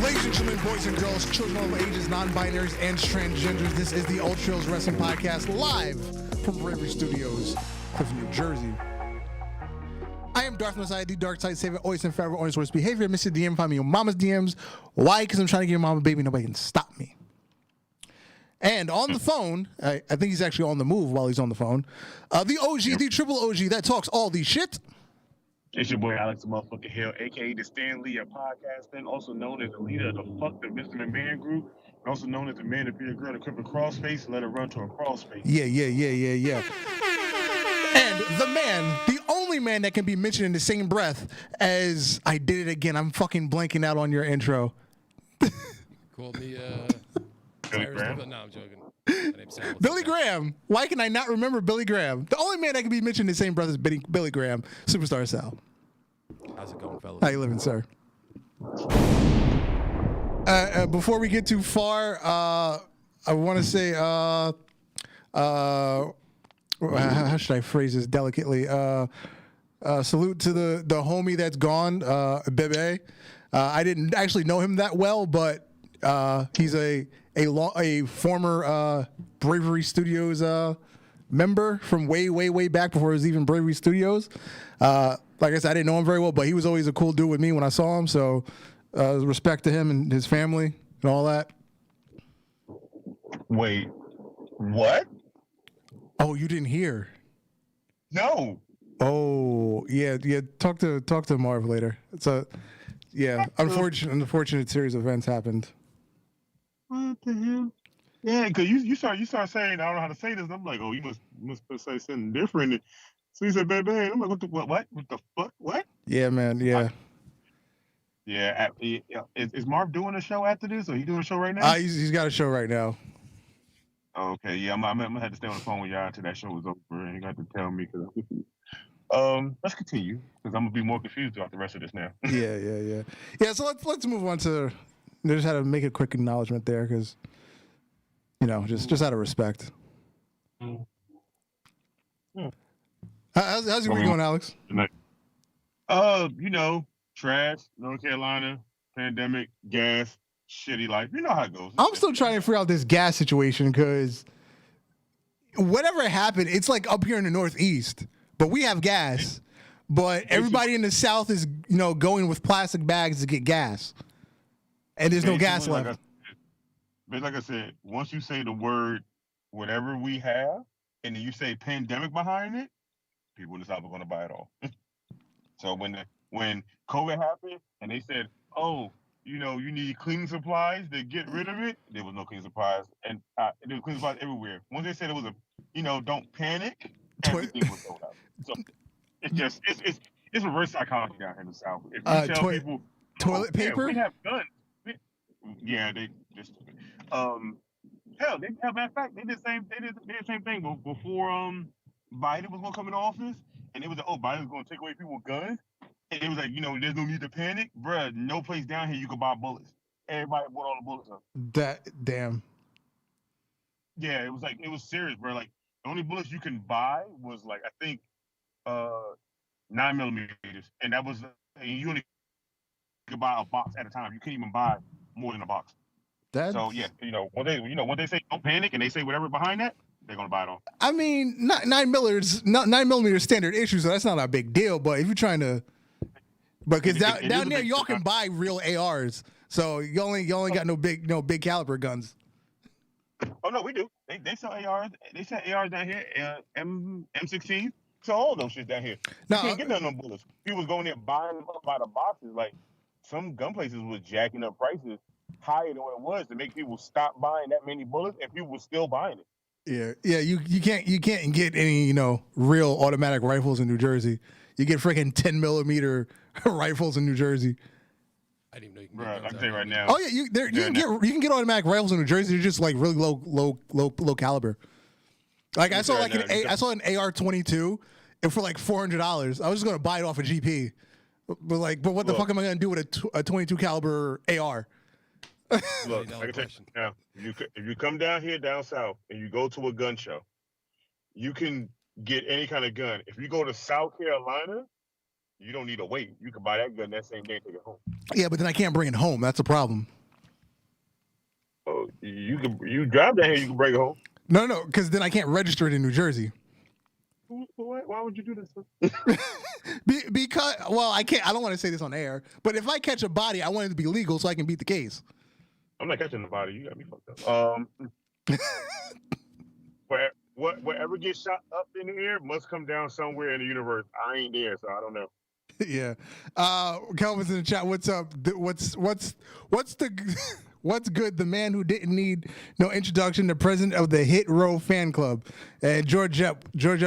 Ladies and gentlemen, boys and girls, children of all ages, non-binaries, and transgenders, this is the Ultra Heelz Wrestling Podcast, live from Bravery Studios, Clifton, New Jersey. I am Darth Messiah, the Dark Side Savior, always and forever, always worst behavior. Mr. DM, find me on Mama's DMs. Why? Because I'm trying to get your mama a baby. Nobody can stop me. And on the phone, I think he's actually on the move while he's on the phone, the OG, the triple OG that talks all the shit. It's your boy Alex the motherfucking Hill, aka the Stan Lee of podcasting, also known as the leader of the Fuck the Mr. McMahon group, and also known as the man to be a girl to crip a crossface and let her run to a crossface. Yeah. And the man, the only man that can be mentioned in the same breath as I did it again. I'm fucking blanking out on your intro. Called me Billy Graham? No, I'm joking. My name's Sal. Billy Graham. Why can I not remember Billy Graham? The only man that can be mentioned in the same breath as Billy Graham, Superstar Sal. How's it going, fellas? How you living, sir? Before we get too far, I want to say, how should I phrase this delicately? Salute to the homie that's gone, Bebe. I didn't actually know him that well, but he's a former Bravery Studios member from way back before it was even Bravery Studios. Like I said, I didn't know him very well, but he was always a cool dude with me when I saw him. So respect to him and his family and all that. Wait, what? Oh, you didn't hear? No. Oh, yeah. Talk to Marv later. It's unfortunate series of events happened. What the hell? Yeah, because you start saying, I don't know how to say this. I'm like, oh, you must say something different. So he said, baby, I'm like, what the fuck? What? Yeah, man. Yeah. Is Marv doing a show after this, or he doing a show right now? He's got a show right now. Oh, okay, yeah, I'm gonna have to stay on the phone with y'all until that show is over, and you got to tell me because let's continue because I'm gonna be more confused throughout the rest of this now. Yeah. So let's move on to. I just had to make a quick acknowledgement there because, just out of respect. How's your week going, Alex? Trash, North Carolina, pandemic, gas, shitty life. You know how it goes. I'm still trying to figure out this gas situation because whatever happened, it's like up here in the Northeast, but we have gas, but everybody in the South is, going with plastic bags to get gas. And there's no gas left. But like I said, once you say the word whatever we have, and then you say pandemic behind it, people in the South are going to buy it all. So when COVID happened and they said, oh, you need cleaning supplies to get rid of it, there was no cleaning supplies. And there was cleaning supplies everywhere. Once they said it was don't panic, everything was sold out. So it's reverse psychology down here in the South. If you tell people toilet paper, we have guns. Yeah, they just hell, matter of fact, they did the same thing before Biden was gonna come into office, and it was like, oh, Biden's gonna take away people's guns, and it was like, there's no need to panic, bruh. No place down here you can buy bullets. Everybody bought all the bullets up. That damn. Yeah, it was serious, bro. Like the only bullets you can buy was like I think 9mm, and that was you only could buy a box at a time. You can't even buy more than a box. So yeah, when they say don't panic and they say whatever behind that, they're gonna buy it all. I mean, 9mm standard issue, so that's not a big deal. But if you're trying to, because down there y'all can buy real ARs, so you only got no big caliber guns. Oh no, we do. They sell ARs. They sell ARs down here. M16. So all those shit down here. You can't get none of them bullets. People was going there buying them up by the boxes. Like some gun places was jacking up prices higher than what it was to make people stop buying that many bullets, and people were still buying it. Yeah. You can't get any real automatic rifles in New Jersey. You get freaking 10mm rifles in New Jersey. I didn't even know you can get those. I can tell you right now. Oh yeah, you can get automatic rifles in New Jersey. They're just like really low caliber. Like I saw an AR-22 and for like $400. I was just gonna buy it off a GP, but what the fuck am I gonna do with a 22 caliber AR? Look, I can tell you now, if you come down here down south and you go to a gun show, you can get any kind of gun. If you go to South Carolina, You don't need to wait. You can buy that gun that same day and take it home. Yeah, but then I can't bring it home. That's a problem. Oh, you drive down here, you can bring it home. No, because then I can't register it in New Jersey. Why would you do this? Because, well, I can't. I don't want to say this on air, but if I catch a body, I want it to be legal so I can beat the case. I'm not catching the body. You got me fucked up. Whatever gets shot up in the air must come down somewhere in the universe. I ain't there, so I don't know. Yeah. Kelvin's in the chat. What's up? What's good? The man who didn't need no introduction, the president of the Hit Row fan club. And George F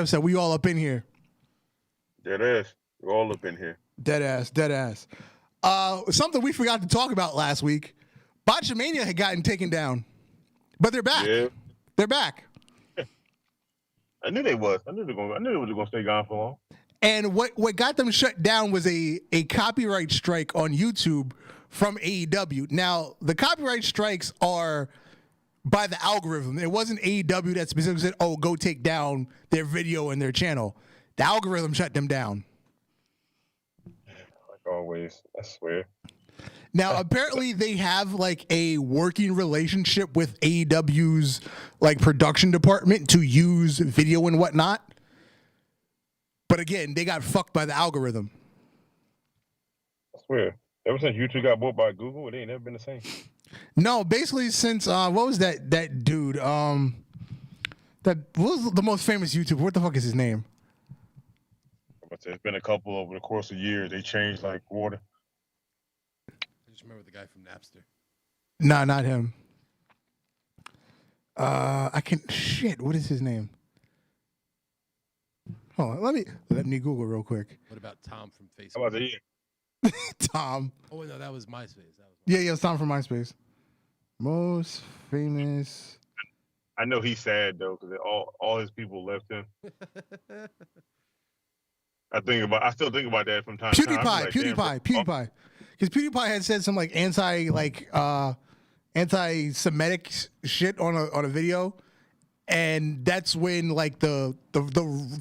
said, we all up in here. Dead ass. We're all up in here. Dead ass. Something we forgot to talk about last week. Botch-A-Mania had gotten taken down. But they're back. Yeah. They're back. I knew they was. I knew they were gonna stay gone for long. And what got them shut down was a copyright strike on YouTube from AEW. Now, the copyright strikes are by the algorithm. It wasn't AEW that specifically said, oh, go take down their video and their channel. The algorithm shut them down. Like always, I swear. Now, apparently they have like a working relationship with AEW's like production department to use video and whatnot. But again, they got fucked by the algorithm. I swear. Ever since YouTube got bought by Google, it ain't never been the same. No, basically since what was that dude? What was the most famous YouTuber? What the fuck is his name? There's been a couple over the course of years. They changed like water. I just remember the guy from Napster. Nah, not him. Shit, what is his name? Hold on, let me Google real quick. What about Tom from Facebook? How about that? Tom. Oh no, that was MySpace. Yeah, it's Tom from MySpace. Most famous. I know he's sad though because all his people left him. I still think about that from time to time. PewDiePie. Because PewDiePie had said some like anti-Semitic shit on a video, and that's when like the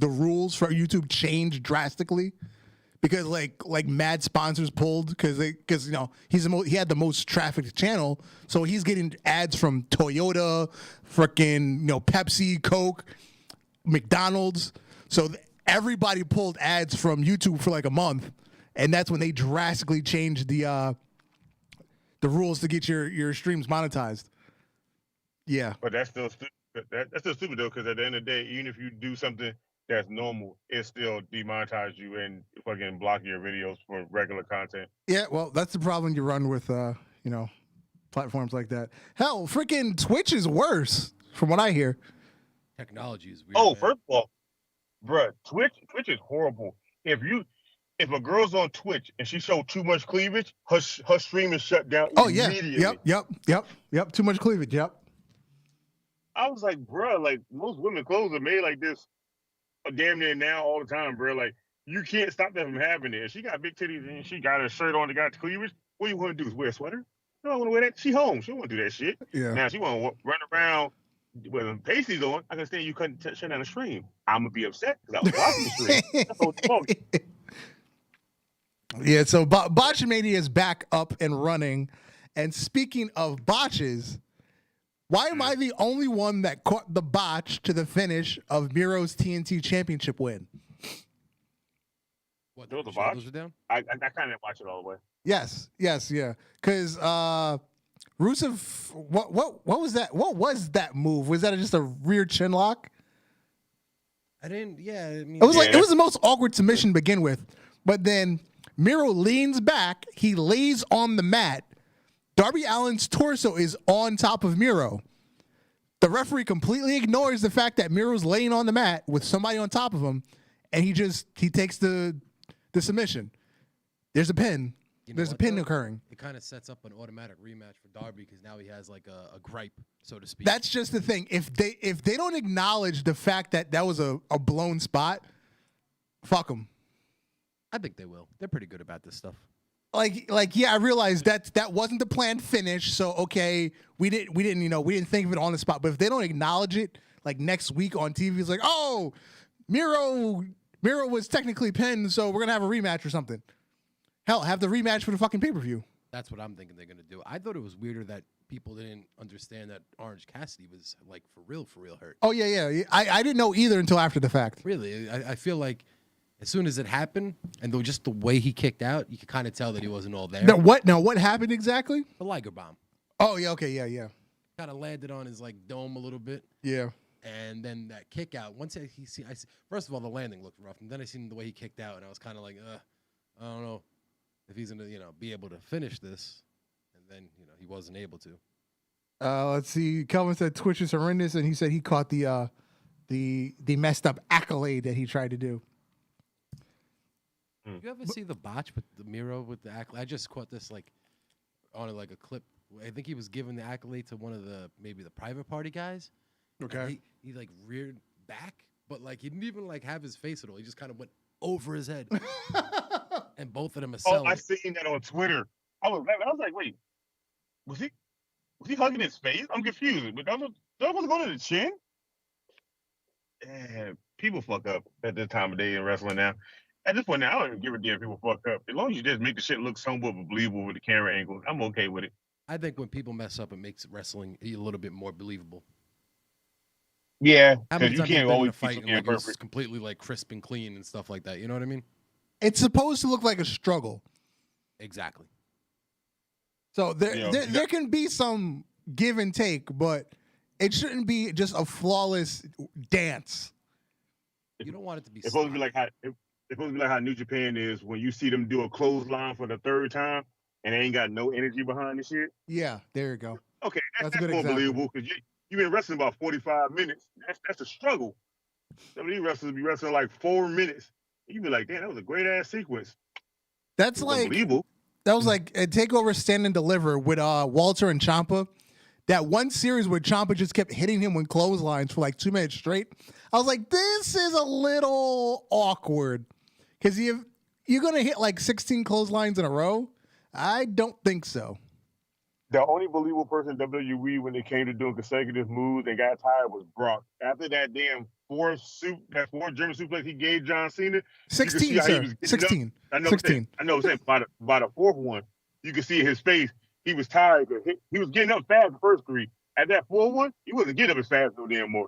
rules for YouTube changed drastically. Because like mad sponsors pulled because you know he had the most trafficked channel, so he's getting ads from Toyota, freaking Pepsi, Coke, McDonald's. So everybody pulled ads from YouTube for like a month, and that's when they drastically changed the rules to get your streams monetized. Yeah, but that's still stupid. That's still stupid though, because at the end of the day, even if you do something that's normal, it still demonetize you and fucking block your videos for regular content. Yeah, well, that's the problem you run with, platforms like that. Hell, freaking Twitch is worse, from what I hear. Technology is weird. Oh, man. first of all, bruh, Twitch is horrible. If a girl's on Twitch and she shows too much cleavage, her stream is shut down immediately. Yep. Too much cleavage. Yep. I was like, bruh, like most women clothes are made like this. Damn near now all the time, bro. Like you can't stop that from happening. If she got big titties and she got a shirt on that got cleavage, what you want to do is wear a sweater? You don't want to wear that. She home. She don't want to do that shit. Yeah. Now she want to run around with pasties on. I can stand you couldn't shut down the stream. I'm gonna be upset because I was watching the stream. That's what the fuck. Yeah. So Botch-A-Mania is back up and running. And speaking of botches, why am I the only one that caught the botch to the finish of Miro's TNT Championship win? What, There was the a botch? shoulders were down? I kind of didn't watch it all the way. Yes, yeah. Because Rusev, what was that? What was that move? Was that just a rear chin lock? I didn't. Yeah, I mean, It was like it was the most awkward submission to begin with, but then Miro leans back, he lays on the mat. Darby Allin's torso is on top of Miro. The referee completely ignores the fact that Miro's laying on the mat with somebody on top of him, and he takes the submission. There's a pin. There's a pin occurring. It kind of sets up an automatic rematch for Darby because now he has like a gripe, so to speak. That's just the thing. If they don't acknowledge the fact that was a blown spot, fuck them. I think they will. They're pretty good about this stuff. Yeah, I realized that wasn't the planned finish. So okay, we didn't think of it on the spot. But if they don't acknowledge it, like next week on TV, it's like, oh, Miro Miro was technically pinned, so we're gonna have a rematch or something. Hell, have the rematch for the fucking pay-per-view. That's what I'm thinking they're gonna do. I thought it was weirder that people didn't understand that Orange Cassidy was like for real hurt. Oh yeah. I didn't know either until after the fact. Really, I feel like as soon as it happened, and just the way he kicked out, you could kind of tell that he wasn't all there. Now what happened exactly? The Liger bomb. Oh yeah, okay, yeah. Kind of landed on his like dome a little bit. Yeah. And then that kick out. Once first of all, the landing looked rough, and then I seen the way he kicked out, and I was kind of like, I don't know if he's gonna, be able to finish this. And then, he wasn't able to. Let's see. Kelvin said Twitch is horrendous, and he said he caught the messed up accolade that he tried to do. Did you ever see the botch with the Miro with the accolade? I just caught this like on like a clip. I think he was giving the accolade to one of maybe the private party guys. Okay. He like reared back, but like he didn't even like have his face at all. He just kind of went over his head. And both of them are selling. I seen that on Twitter. I was like, wait, was he hugging his face? I'm confused. But that was going to the chin? Yeah, people fuck up at this time of day in wrestling now. At this point now, I don't even give a damn if people fuck up. As long as you just make the shit look somewhat believable with the camera angles, I'm okay with it. I think when people mess up, it makes wrestling a little bit more believable. Yeah, because you can't always fight and like it's completely like crisp and clean and stuff like that. You know what I mean? It's supposed to look like a struggle. Exactly. So there can be some give and take, but it shouldn't be just a flawless dance. You don't want it to be. It's supposed to be like how New Japan is when you see them do a clothesline for the third time and they ain't got no energy behind the shit. Yeah, there you go. Okay, that's a good more example. believable because you've been wrestling about 45 minutes. That's a struggle. Some of these wrestlers be wrestling like 4 minutes. You be like, damn, that was a great ass sequence. That's like unbelievable. That was like a takeover stand and deliver with Walter and Ciampa. That one series where Ciampa just kept hitting him with clotheslines for like 2 minutes straight. I was like, this is a little awkward. Because you're going to hit like 16 clotheslines in a row? I don't think so. The only believable person in WWE when it came to doing consecutive moves and got tired was Brock. After that damn fourth German suplex he gave John Cena. 16, sir. 16. I know. 16. I know. By the fourth one, you could see his face. He was tired. He was getting up fast the first three. At that fourth one, he wasn't getting up as fast no damn more.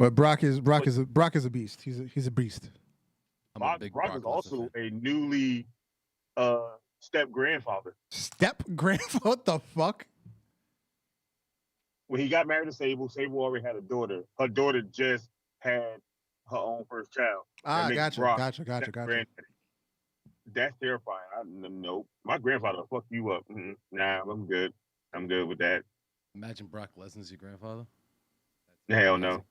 But Brock is a beast. He's a beast. Brock is also a newly step grandfather. Step grandfather? What the fuck? When he got married to Sable already had a daughter. Her daughter just had her own first child. Gotcha. That's terrifying. Nope. My grandfather will fuck you up. Nah, I'm good. I'm good with that. Imagine Brock Lesnar's your grandfather. Hell no.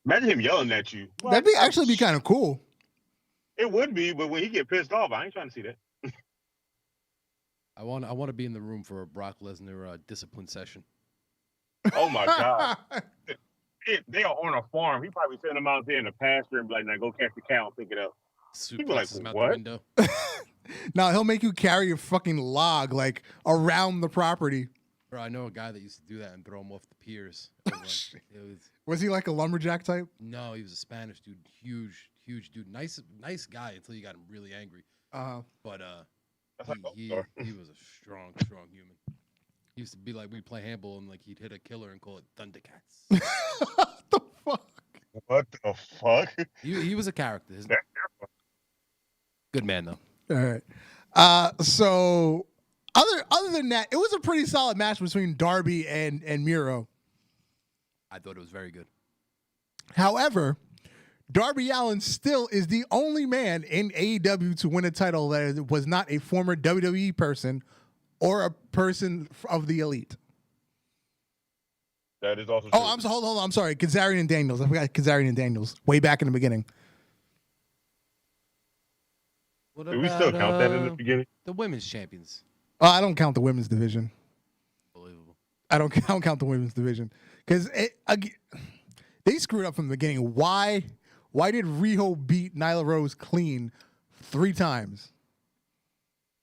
Imagine him yelling at you. That'd actually be kind of cool. It would be, but when he get pissed off, I ain't trying to see that. I want to be in the room for a Brock Lesnar discipline session. Oh my God. They are on a farm. He probably send them out there in the pasture and be like, now go catch the cow and pick it up. People like, what? No, he'll make you carry a fucking log like around the property. Bro, I know a guy that used to do that and throw him off the piers. Was he like a lumberjack type? No, he was a Spanish dude. Huge dude. Nice guy until you got him really angry. But he was a strong human. He used to be like, we'd play handball and like he'd hit a killer and call it Thundercats. What the fuck? He was a character. Good man though. All right. So other than that, it was a pretty solid match between Darby and Miro. I thought it was very good. However, Darby Allin still is the only man in AEW to win a title that was not a former WWE person or a person of the elite. That is also true. Oh, hold on. I'm sorry. Kazarian and Daniels. I forgot Kazarian and Daniels way back in the beginning. Do we still count that in the beginning? The women's champions. I don't count the women's division. Unbelievable. I don't count the women's division because they screwed up from the beginning. Why did Riho beat Nyla Rose clean 3 times?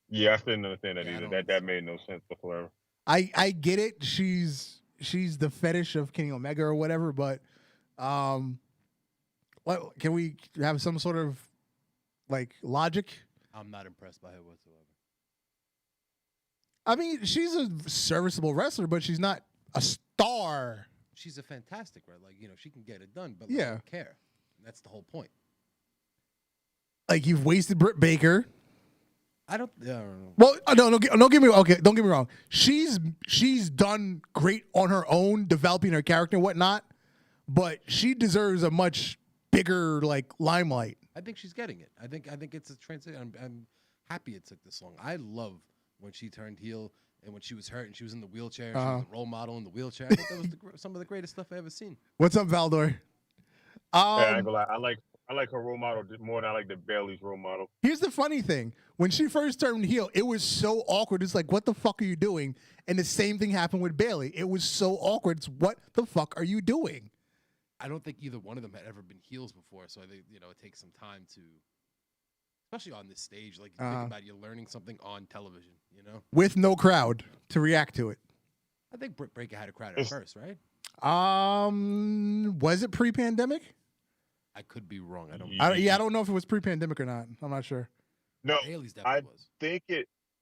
Yeah, I still didn't understand that either. That made no sense whatsoever. I get it. She's the fetish of Kenny Omega or whatever, but What, can we have some sort of like logic? I'm not impressed by her whatsoever. I mean, she's a serviceable wrestler, but she's not a star. She's a fantastic, right? Like, she can get it done, but like, I Yeah. don't care. That's the whole point. Like, you've wasted Britt Baker. I don't know. Well, don't get me wrong. She's done great on her own, developing her character and whatnot, but she deserves a much bigger like limelight. I think she's getting it. I think it's a transition. I'm happy it took this long. I love when she turned heel and when she was hurt and she was in the wheelchair. She was a role model in the wheelchair. I thought that was some of the greatest stuff I ever seen. What's up, Valdor? Yeah, I ain't gonna lie. I like her role model more than I like the Bailey's role model. Here's the funny thing. When she first turned heel, it was so awkward. It's like, what the fuck are you doing? And the same thing happened with Bailey. It was so awkward. It's what the fuck are you doing? I don't think either one of them had ever been heels before, so I think it takes some time to, especially on this stage. Like you think about it, you're learning something on television, with no crowd to react to it. I think Britt Baker had a crowd at first, right? Was it pre-pandemic? I could be wrong. I don't know if it was pre-pandemic or not. I'm not sure. No, Bailey's definitely was.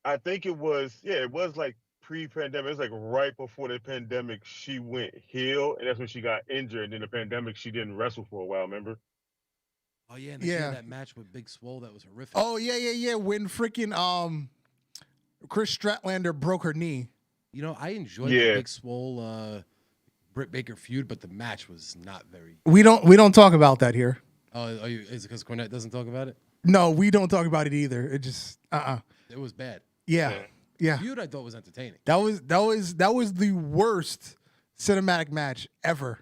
I think it was. Yeah, it was like pre-pandemic. It was like right before the pandemic. She went heel, and that's when she got injured. And in the pandemic, she didn't wrestle for a while. Remember? Oh yeah, and she had that match with Big Swole that was horrific. Oh yeah. When freaking Chris Statlander broke her knee. I enjoyed the Big Swole Britt Baker feud, but the match was not very. We don't talk about that here. Oh, is it because Cornette doesn't talk about it? No, we don't talk about it either. It just It was bad. Yeah. The feud I thought was entertaining. That was the worst cinematic match ever.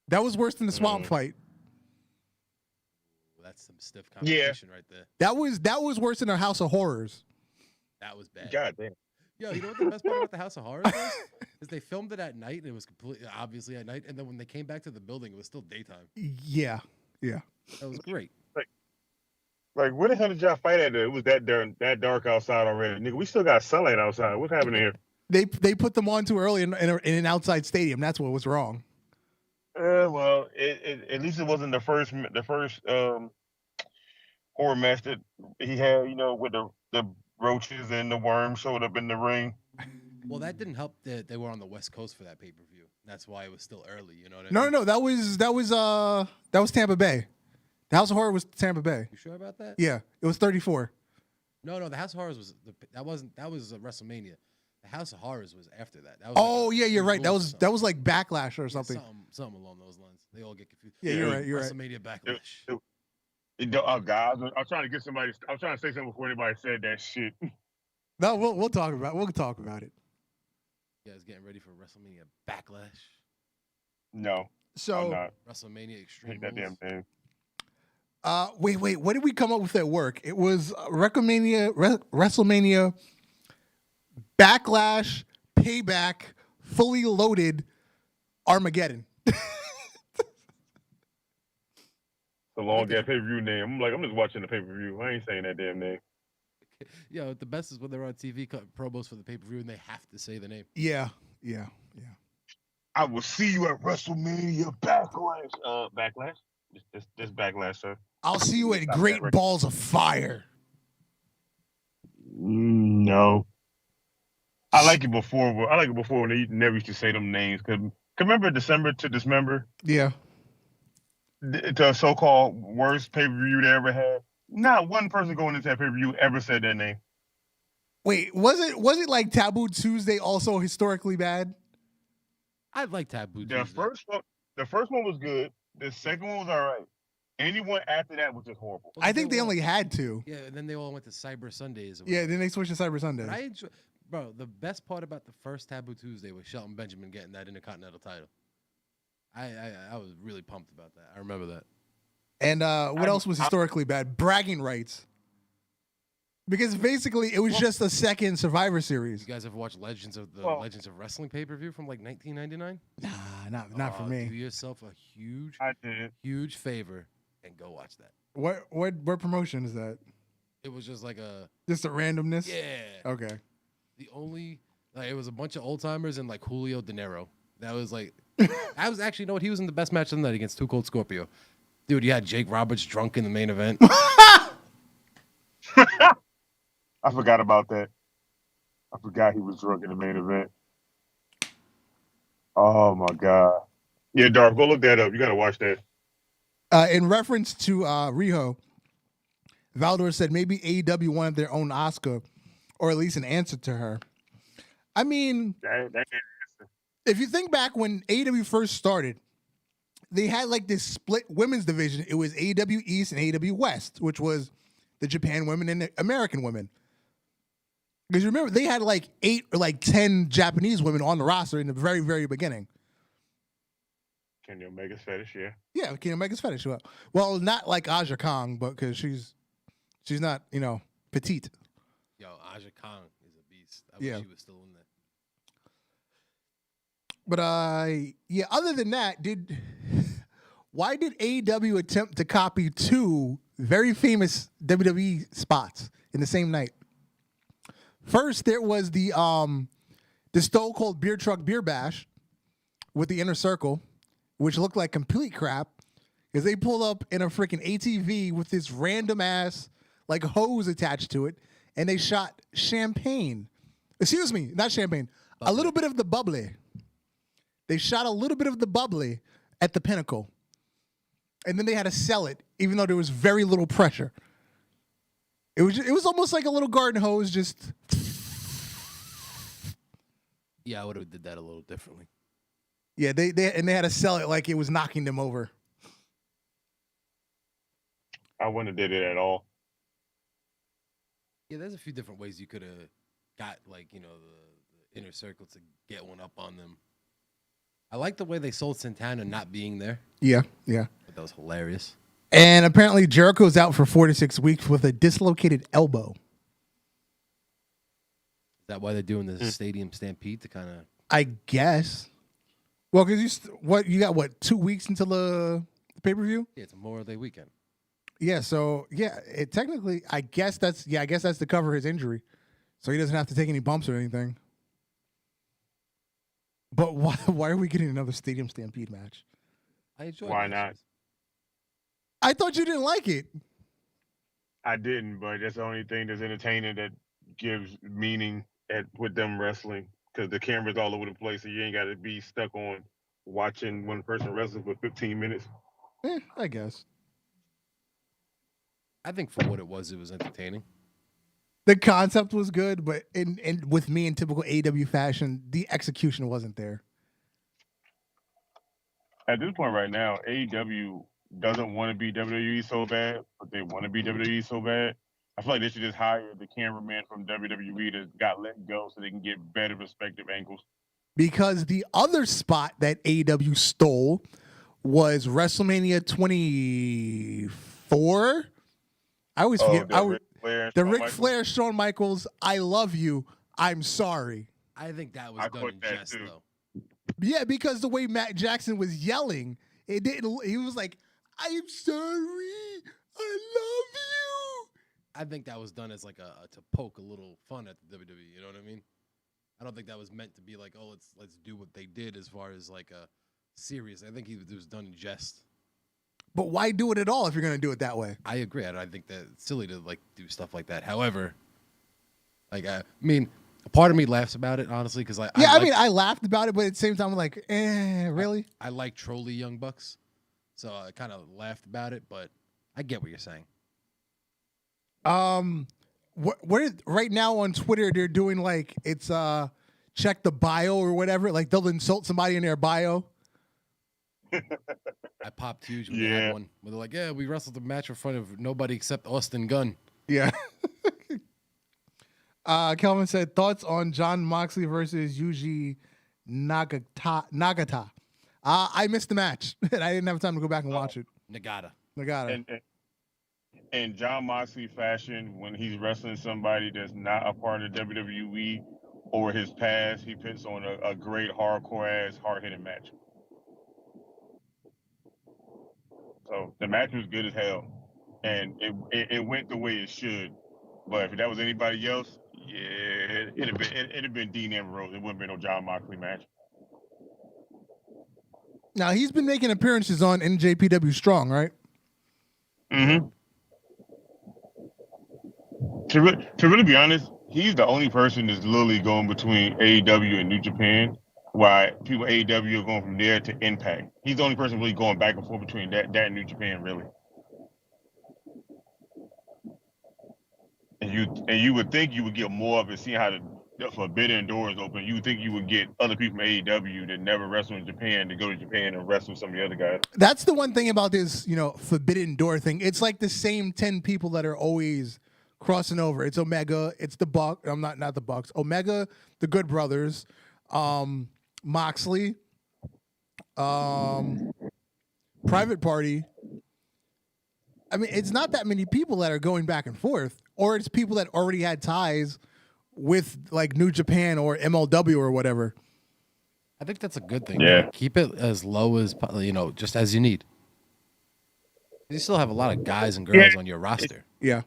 That was worse than the swamp fight. That's some stiff competition right there. That was worse than a House of Horrors. That was bad. God damn. Yo, you know what the best part about the House of Horrors was? Is they filmed it at night, and it was completely obviously at night, and then when they came back to the building, it was still daytime. Yeah. That was great. Like where the hell did y'all fight at? It was that dark outside already, nigga. We still got sunlight outside. What's happening here? They put them on too early in an outside stadium. That's what was wrong. Well, at least it wasn't the first horror match that he had. With the roaches and the worms showed up in the ring. Well, that didn't help that they were on the West Coast for that pay-per-view. That's why it was still early. You know what I mean? No. That was Tampa Bay. The House of Horror was Tampa Bay. You sure about that? Yeah, it was 34. No. The House of Horrors was that was WrestleMania. The House of Horrors was after that. You're right. That was like Backlash or something. Something along those lines. They all get confused. Yeah, you're right. WrestleMania Backlash. Oh God, I was trying to get somebody. I was trying to say something before anybody said that shit. No, we'll talk about it. You guys getting ready for WrestleMania Backlash? No. So I'm not. WrestleMania Extreme. Take that damn thing. Wait. What did we come up with at work? It was WrestleMania Backlash, Payback, Fully Loaded, Armageddon. The long ass pay-per-view name. I'm just watching the pay-per-view. I ain't saying that damn name. Yo, the best is when they're on TV cutting promos for the pay-per-view and they have to say the name. Yeah. I will see you at WrestleMania Backlash. Backlash? This Backlash, sir. I'll see you at Great Balls of Fire. No. I like it before when they never used to say them names. Cause remember December to Dismember? Yeah. The so-called worst pay-per-view they ever had. Not one person going into that pay-per-view ever said that name. Wait, was it like Taboo Tuesday also historically bad? I like Taboo Tuesday. The first one was good. The second one was all right. Anyone after that was just horrible. I think they only had two. Yeah, and then they all went to Cyber Sundays. Yeah, then they switched to Cyber Sunday. Bro, the best part about the first Taboo Tuesday was Shelton Benjamin getting that Intercontinental title. I was really pumped about that. I remember that. And what else was historically bad? Bragging rights. Because basically it was just a second Survivor Series. You guys ever watch Legends of Wrestling pay-per-view from like 1999? Nah, not for me. Do yourself a huge favor and go watch that. What promotion is that? It was just like just a randomness? Yeah. Okay. It was a bunch of old timers and like Julio De Niro. That was like I was actually, you know what? He was in the best match of the night against Too Cold Scorpio. Dude, you had Jake Roberts drunk in the main event. I forgot about that. I forgot he was drunk in the main event. Oh my God. Yeah, Dark, go look that up. You got to watch that. In reference to Riho, Valdor said maybe AEW wanted their own Asuka, or at least an answer to her. I mean, if you think back when AEW first started, they had like this split women's division. It was AEW East and AEW West, which was the Japan women and the American women. Because remember, they had like 8 or like 10 Japanese women on the roster in the very, very beginning. Kenny Omega's fetish, yeah. Yeah, Kenny Omega's fetish. Well, not like Aja Kong, but because she's not, petite. Yo, Aja Kong is a beast. I wish she was still in there. But yeah, other than that, why did AEW attempt to copy 2 very famous WWE spots in the same night? First, there was the Stone Cold Beer Truck Beer Bash with the Inner Circle, which looked like complete crap because they pulled up in a freaking ATV with this random ass like hose attached to it, and they shot champagne. Excuse me, not champagne. Bubbly. A little bit of the bubbly. They shot a little bit of the bubbly at the Pinnacle, and then they had to sell it, even though there was very little pressure. It was almost like a little garden hose, just. Yeah, I would have did that a little differently. Yeah, they had to sell it like it was knocking them over. I wouldn't have did it at all. Yeah, there's a few different ways you could have got the Inner Circle to get one up on them. I like the way they sold Santana not being there. Yeah. But that was hilarious. And apparently Jericho's out for 4 to 6 weeks with a dislocated elbow. Is that why they're doing the Stadium Stampede to kind of? I guess. Well, because you got 2 weeks until the pay-per-view? Yeah, it's a Memorial Day weekend. Yeah, so it technically, I guess that's to cover his injury, so he doesn't have to take any bumps or anything. But why are we getting another Stadium Stampede match? I enjoy. Why not? I thought you didn't like it. I didn't, but that's the only thing that's entertaining that gives meaning with them wrestling, because the camera's all over the place, and you ain't got to be stuck on watching one person wrestle for 15 minutes. I guess. I think for what it was entertaining. The concept was good, but in with me in typical AEW fashion, the execution wasn't there. At this point right now, AEW doesn't want to be WWE so bad, but they want to be WWE so bad. I feel like they should just hire the cameraman from WWE that got let go so they can get better perspective angles. Because the other spot that AEW stole was WrestleMania 24. I always forget. The Ric Flair, Shawn Michaels, I love you, I'm sorry. I think that was done in jest, though. Yeah, because the way Matt Jackson was yelling, it didn't. He was like, "I'm sorry, I love you." I think that was done as like to poke a little fun at the WWE. You know what I mean? I don't think that was meant to be like, oh, let's do what they did as far as like a serious. I think it was done in jest. But why do it at all if you're going to do it that way? I agree. I think that it's silly to like do stuff like that. However, like a part of me laughs about it honestly because I laughed about it, but at the same time I'm like, really? I like trolly Young Bucks, so I kind of laughed about it, but I get what you're saying. What right now on Twitter they're doing like it's check the bio or whatever. Like they'll insult somebody in their bio. I popped huge when they had one. Where they're like, yeah, we wrestled the match in front of nobody except Austin Gunn. Yeah. Kelvin said, thoughts on Jon Moxley versus Yuji Nagata. I missed the match, and I didn't have time to go back and watch it. Nagata. In Jon Moxley fashion, when he's wrestling somebody that's not a part of WWE or his past, he puts on a great hardcore-ass, hard-hitting match. So the match was good as hell, and it went the way it should. But if that was anybody else, it'd have been Dean Ambrose. It wouldn't be no Jon Moxley match. Now he's been making appearances on NJPW Strong, right? Mm-hmm. To really be honest, he's the only person that's literally going between AEW and New Japan, while people AEW are going from there to Impact. He's the only person really going back and forth between that and New Japan, really. And you would think you would get more of it, seeing how the Forbidden Door is open. You would think you would get other people from AEW that never wrestle in Japan to go to Japan and wrestle some of the other guys. That's the one thing about this, Forbidden Door thing. It's like the same 10 people that are always crossing over. It's Omega, it's the Buck. I'm not the Bucks. Omega, the Good Brothers, Moxley, Private Party. I mean, it's not that many people that are going back and forth, or it's people that already had ties with like New Japan or MLW or whatever. I think that's a good thing. Yeah. Man. Keep it as low as, just as you need. You still have a lot of guys and girls on your roster. Yeah.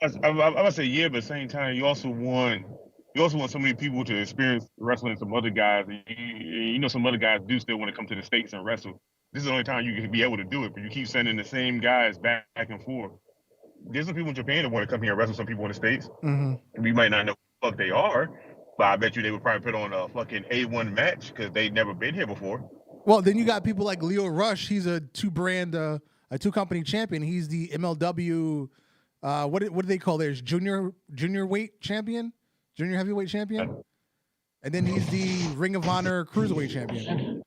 I would say yeah, but at the same time, you also want so many people to experience wrestling some other guys. And some other guys do still want to come to the States and wrestle. This is the only time you can be able to do it, but you keep sending the same guys back and forth. There's some people in Japan that want to come here and wrestle some people in the States. Mm-hmm. We might not know who the fuck they are, but I bet you they would probably put on a fucking A1 match because they've never been here before. Well, then you got people like Leo Rush. He's a two-company champion. He's the MLW, what do they call theirs? Junior weight champion? Junior heavyweight champion? And then he's the Ring of Honor Cruiserweight champion.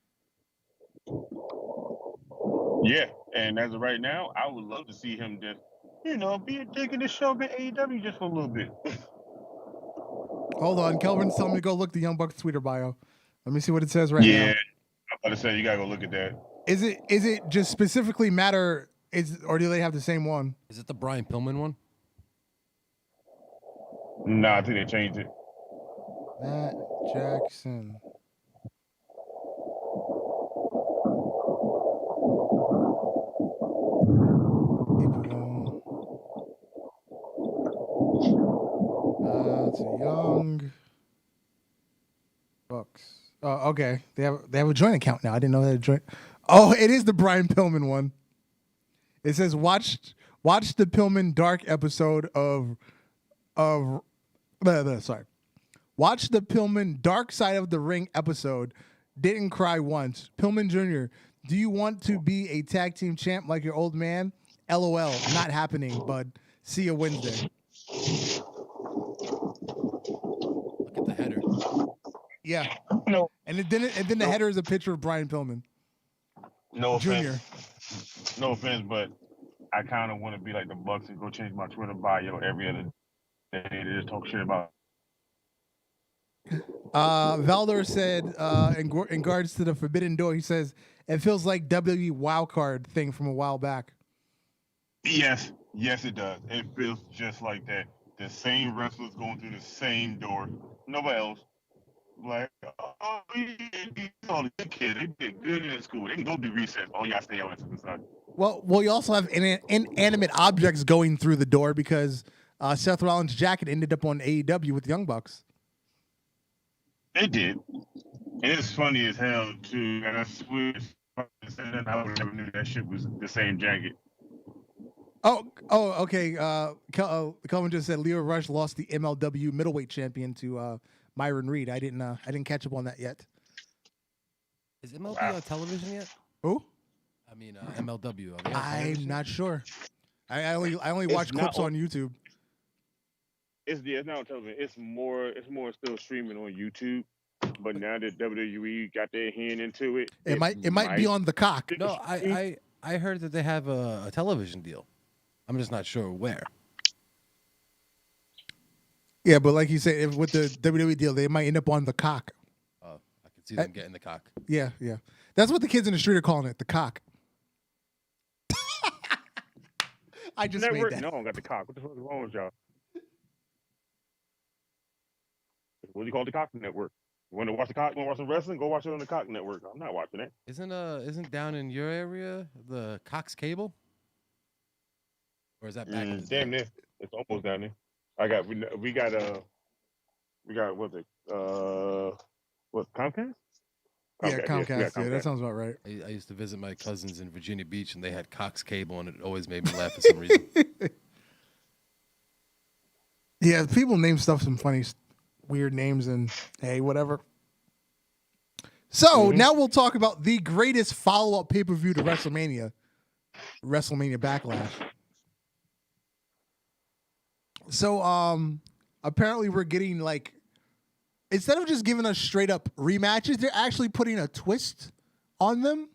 Yeah, and as of right now, I would love to see him just, be a dick in the show at AEW just for a little bit. Hold on, Kelvin's telling me to go look the Young Bucks Twitter bio. Let me see what it says right now. Yeah, I'm about to say you gotta go look at that. Is it just specifically matter? Or do they have the same one? Is it the Brian Pillman one? Nah, I think they changed it. Matt Jackson. It's a Young Bucks. Oh, okay. They have a joint account now. I didn't know they had a joint. Oh, it is the Brian Pillman one. It says watch the Pillman Dark episode of sorry. Watch the Pillman Dark Side of the Ring episode. Didn't cry once. Pillman Jr., do you want to be a tag team champ like your old man? LOL, not happening, bud. See you Wednesday. Look at the header. Yeah. No. And then the header is a picture of Brian Pillman. No offense. Junior. No offense, but I kind of want to be like the Bucks and go change my Twitter bio every other day to just talk shit about. Valdor said, in regards to the Forbidden Door, he says, it feels like WWE wildcard thing from a while back. Yes, it does. It feels just like that. The same wrestlers going through the same door. Nobody else. Like, all the kids, they did good in school. They can go do recess. Oh, y'all stay out to the side. Well, you also have inanimate objects going through the door because Seth Rollins' jacket ended up on AEW with the Young Bucks. It did. And it's funny as hell, too. And I swear, I would never knew that shit was the same jacket. Oh, okay. Kelvin just said Leo Rush lost the MLW middleweight champion to Myron Reed. I didn't catch up on that yet. Is MLW on television yet? Who? I mean, MLW. I'm not sure. I only watch clips on YouTube. It's not on television. It's more still streaming on YouTube. But now that WWE got their hand into it, it might be on the cock. No, I heard that they have a television deal. I'm just not sure where. Yeah, but like you said, with the WWE deal, they might end up on the cock. Oh, I can see them getting the cock. Yeah. That's what the kids in the street are calling it, the cock. I just made that. No, I got the cock. What the fuck is wrong with y'all? What do you call the Cock Network? You want to watch the Cock? You want to watch some wrestling? Go watch it on the Cock Network. I'm not watching that. Isn't down in your area the Cox Cable? Or is that back in the damn day? near. It's almost down there. We got what's it? What Comcast? Comcast. Yeah, that sounds about right. I used to visit my cousins in Virginia Beach, and they had Cox cable, and it always made me laugh for some reason. Yeah, people name stuff some funny, weird names, and hey, whatever. So now we'll talk about the greatest follow-up pay-per-view to WrestleMania Backlash. So apparently we're getting like, instead of just giving us straight up rematches, they're actually putting a twist on them.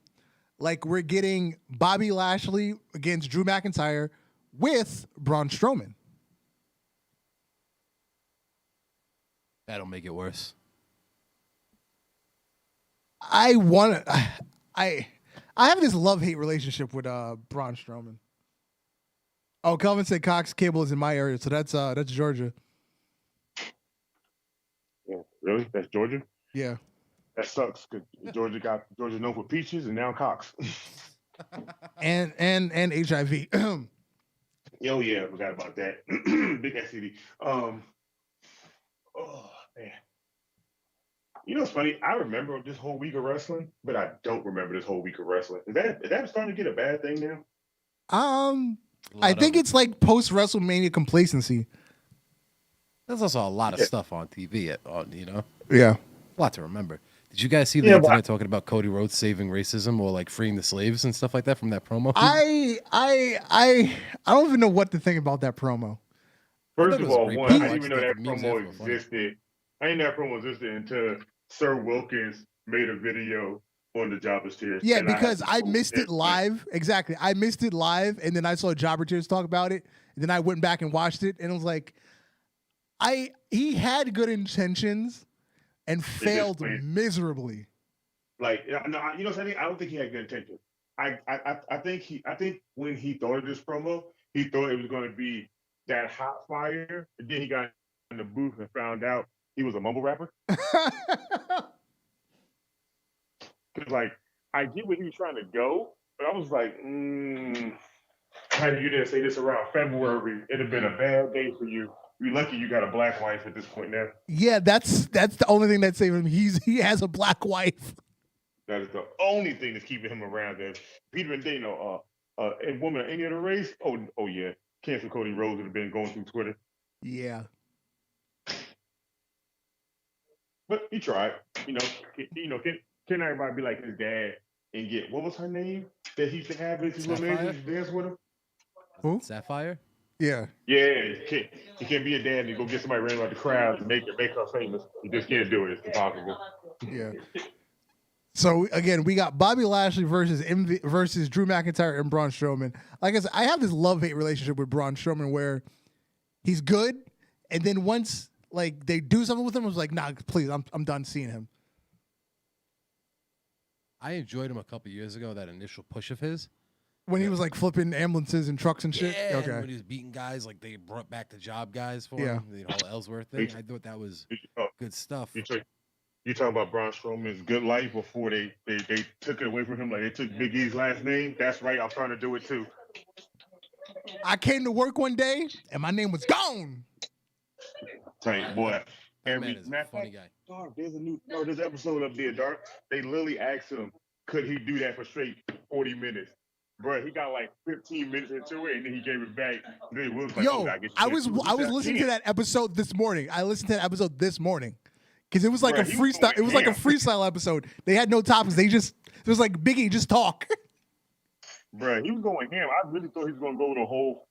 Like we're getting Bobby Lashley against Drew McIntyre with Braun Strowman. That'll make it worse. I have this love-hate relationship with Braun Strowman. Oh, Kelvin said Cox cable is in my area, so that's Georgia. Yeah, really? That's Georgia? Yeah. That sucks because Georgia known for peaches and now Cox. and HIV. Oh yeah, I forgot about that. Big STD. Oh man. You know what's funny? I remember this whole week of wrestling, but I don't remember this whole week of wrestling. Is that starting to get a bad thing now? I think it's like post WrestleMania complacency. There's also a lot of stuff on TV, you know? Yeah. A lot to remember. Did you guys see the internet talking about Cody Rhodes saving racism or like freeing the slaves and stuff like that from that promo? I don't even know what to think about that promo. First of all, I didn't even know that promo existed. I didn't know that promo existed until Sir Wilkins made a video on the Jobber Tears. Yeah, because I missed it live. Exactly. I missed it live, and then I saw Jobber Tears talk about it, and then I went back and watched it, and it was like, he had good intentions and failed miserably. Like, no, you know something? I don't think he had good intentions. I think when he thought of this promo, he thought it was going to be that hot fire, and then he got in the booth and found out he was a mumble rapper. Because, like, I get where he was trying to go, but I was like, how you didn't say this around February? It'd have been a bad day for you. You're lucky you got a black wife at this point now. Yeah, that's the only thing that's saving him. He has a black wife. That is the only thing that's keeping him around there. Peter and Dano, a woman of any other race? Oh yeah. Cancel Cody Rhodes would have been going through Twitter. Yeah. But he tried. Can everybody be like his dad and get, what was her name that he used to have his woman dance with him? Who? Sapphire? Yeah. Yeah, he can't be a dad and go get somebody ran out the crowd to make her famous. He just can't do it. It's impossible. Yeah. So again, we got Bobby Lashley versus Drew McIntyre and Braun Strowman. Like I said, I have this love-hate relationship with Braun Strowman where he's good, and then once like they do something with him, I was like, nah, please, I'm done seeing him. I enjoyed him a couple years ago, that initial push of his. When he was like flipping ambulances and trucks and shit? Yeah, okay. when he was beating guys, like they brought back the job guys for him, the whole Ellsworth thing. I thought that was good stuff. You talking about Braun Strowman's good life before they took it away from him, like they took Big E's last name? That's right, I'm trying to do it too. I came to work one day and my name was gone. Tight boy. That man is a funny guy. Dark, there's an episode up there, Dark. They literally asked him, could he do that for straight 40 minutes? Bro, he got like 15 minutes into it, and then he gave it back. Then was like, I was listening to that episode this morning. I listened to that episode this morning because it was like a freestyle. It was like a freestyle episode. They had no topics. It was like Biggie just talk. Bro, he was going ham. I really thought he was going to go the whole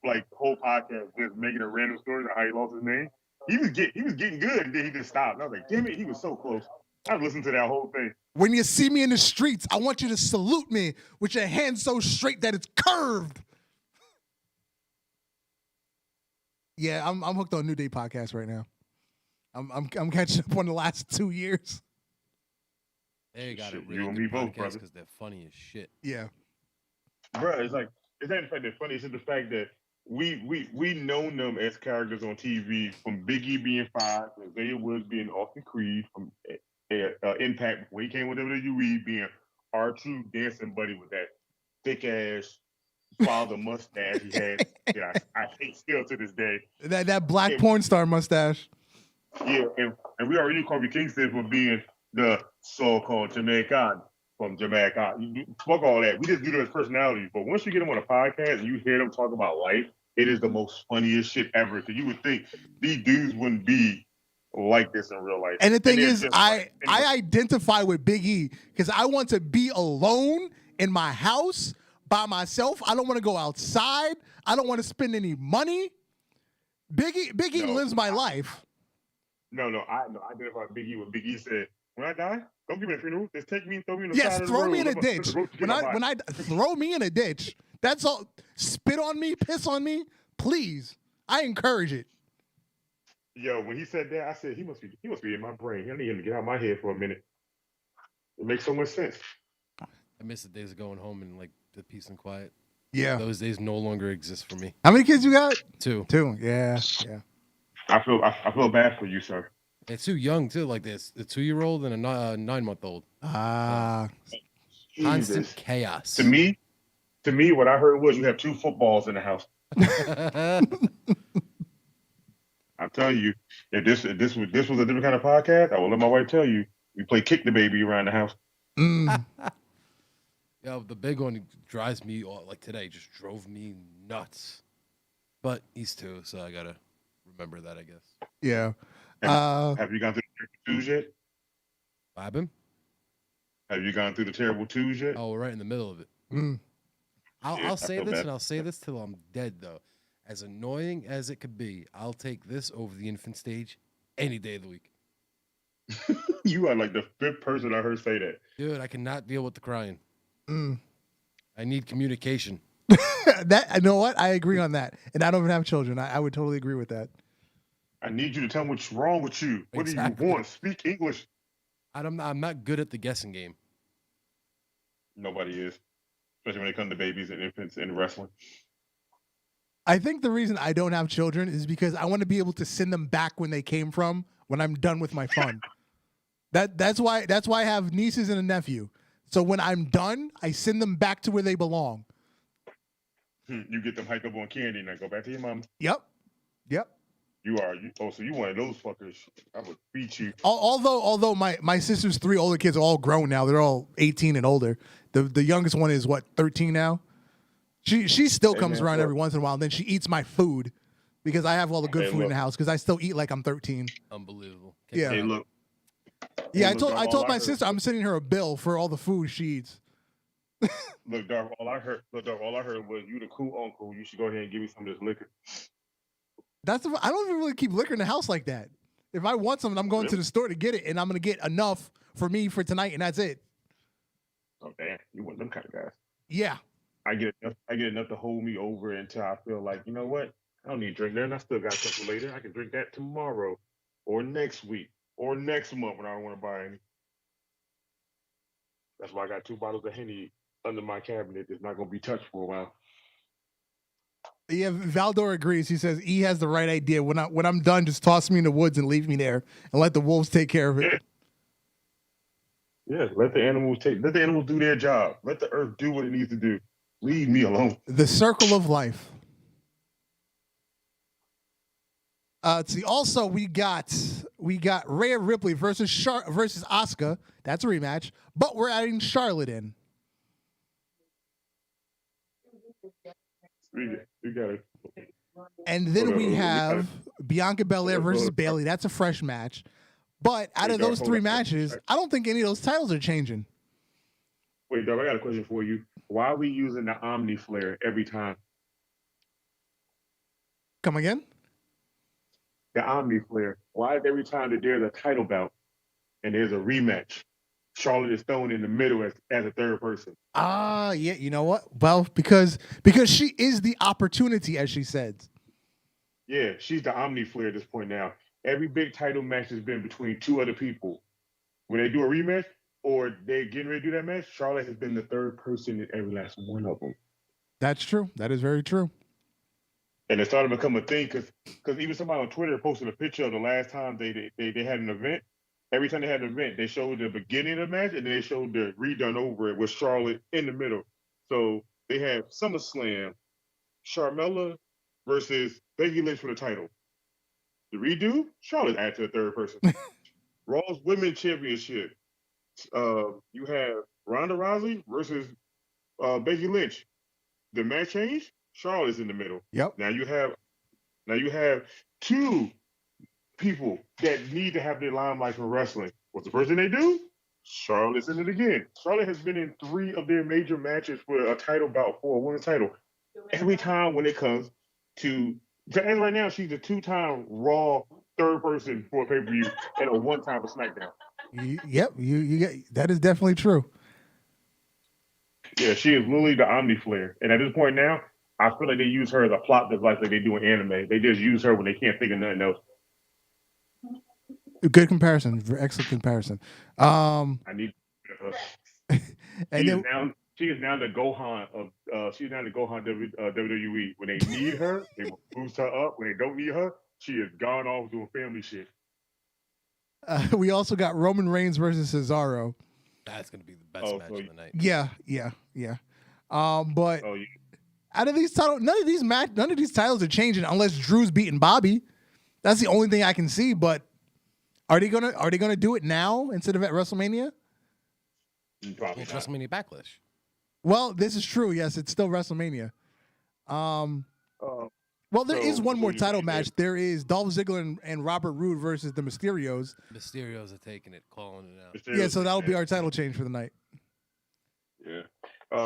podcast just making a random story of how he lost his name. He was getting good, and then he just stopped. And I was like, damn it, he was so close. I listened to that whole thing. When you see me in the streets, I want you to salute me with your hand so straight that it's curved. Yeah, I'm hooked on New Day podcast right now. I'm catching up on the last 2 years. They got a really good podcast because they're funny as shit. Yeah, bro, it's not the fact they're funny. It's the fact that we known them as characters on TV, from Big E being five, and Xavier Woods being Austin Creed, from Impact before he came with WWE, being our true dancing buddy with that thick ass father mustache he had. Yeah, I hate still to this day. That black porn star mustache. Yeah, and we already called Kingston for being the so-called Jamaican from Jamaica. Fuck all that. We just do those personalities. But once you get them on a podcast and you hear them talk about life, it is the most funniest shit ever. Because you would think these dudes wouldn't be like this in real life. And the thing is, I identify with Big E because I want to be alone in my house by myself. I don't want to go outside. I don't want to spend any money. Big E lives my life. I identify with Big E when Big E said, "When I die, don't give me a funeral. Just take me and throw me in the side of the road. Throw me in a ditch. When I throw me in a ditch, that's all. Spit on me, piss on me, please. I encourage it." Yo, when he said that, I said he must be in my brain. I need him to get out of my head for a minute. It makes so much sense. I miss the days of going home and like the peace and quiet. Yeah, those days no longer exist for me. How many kids you got? 2. Yeah. I feel bad for you, sir. They're too young too. Like this, a 2-year-old and a 9-month-old. Constant chaos. To me, what I heard was you have 2 footballs in the house. I'm telling you, if this was a different kind of podcast, I will let my wife tell you we play kick the baby around the house. Yeah, the big one drives me like today, just drove me nuts. But he's 2, so I gotta remember that, I guess. Yeah. Have you gone through the terrible twos yet? Bobbin? Have you gone through the terrible twos yet? Oh, we're right in the middle of it. I'll say this, and I'll say this till I'm dead, though. As annoying as it could be, I'll take this over the infant stage any day of the week. You are like the 5th person I heard say that. Dude, I cannot deal with the crying. I need communication. You know what? I agree on that. And I don't even have children. I would totally agree with that. I need you to tell me what's wrong with you. What do you want? Speak English. I'm not good at the guessing game. Nobody is. Especially when it comes to babies and infants in wrestling. I think the reason I don't have children is because I want to be able to send them back when they came from when I'm done with my fun. That's why I have nieces and a nephew. So when I'm done, I send them back to where they belong. You get them hyped up on candy and then go back to your mom. Yep. So you one of those fuckers. I would beat you. Although my sister's 3 older kids are all grown now. They're all 18 and older. The youngest one is 13 now. She still comes around every once in a while. And then she eats my food because I have all the good food in the house because I still eat like I'm 13. Unbelievable. Yeah. Hey, look. Yeah, I told my sister I'm sending her a bill for all the food she eats. Look, Dark, all I heard was you the cool uncle. You should go ahead and give me some of this liquor. I don't even really keep liquor in the house like that. If I want something, I'm going to the store to get it, and I'm going to get enough for me for tonight, and that's it. Oh damn, you one of them kind of guys. Yeah. I get enough to hold me over until I feel like, you know what? I don't need to drink that, and I still got something later. I can drink that tomorrow, or next week, or next month when I don't want to buy any. That's why I got 2 bottles of Henny under my cabinet. It's not going to be touched for a while. Yeah, Valdor agrees. He says E has the right idea. When I'm done, just toss me in the woods and leave me there, and let the wolves take care of it. Yeah, let the animals do their job. Let the earth do what it needs to do. Leave me alone. The circle of life. See, also we got Rhea Ripley versus Asuka. That's a rematch, but we're adding Charlotte in. We got it. And then we have Bianca Belair versus Bayley. That's a fresh match. But out of those 3 matches, I don't think any of those titles are changing. Wait, Dub, I got a question for you. Why are we using the Omni Flare every time? Come again? The Omni Flare. Why is every time that there's a title bout and there's a rematch, Charlotte is thrown in the middle as a third person? Yeah, you know what? Well, because she is the opportunity, as she said. Yeah, she's the Omni Flare at this point now. Every big title match has been between 2 other people. When they do a rematch or they're getting ready to do that match, Charlotte has been the third person in every last one of them. That's true. That is very true. And it started to become a thing because even somebody on Twitter posted a picture of the last time they had an event. Every time they had an event, they showed the beginning of the match and then they showed the redone over it with Charlotte in the middle. So they have SummerSlam, Charmella versus Becky Lynch for the title. The redo, Charlotte added to the third person. Raw's Women's Championship, You have Ronda Rousey versus Becky Lynch. The match changed. Charlotte's in the middle. Yep. Now you have two people that need to have their limelight for wrestling. What's the first thing they do? Charlotte's in it again. Charlotte has been in 3 of their major matches for a title bout for a women's title. Every time when it comes to, and right now she's a 2-time Raw third person for a pay-per-view and a 1-time for SmackDown. Yep, you get that is definitely true. Yeah, she is literally the Omni Flare, and at this point now, I feel like they use her as a plot device like they do in anime. They just use her when they can't think of nothing else. Good comparison, excellent comparison. I need. And She is now the Gohan of WWE. When they need her, they will boost her up. When they don't need her, she is gone off doing family shit. We also got Roman Reigns versus Cesaro. That's gonna be the best match of the night. Yeah. But out of these titles, none of these titles are changing unless Drew's beating Bobby. That's the only thing I can see. But are they gonna do it now instead of at WrestleMania? Probably it's WrestleMania Backlash. Well, this is true. Yes, it's still WrestleMania. Well, there is one more title match. There is Dolph Ziggler and Robert Roode versus the Mysterios. Mysterios are taking it, calling it out. Yeah, so that'll be our title change for the night. Yeah.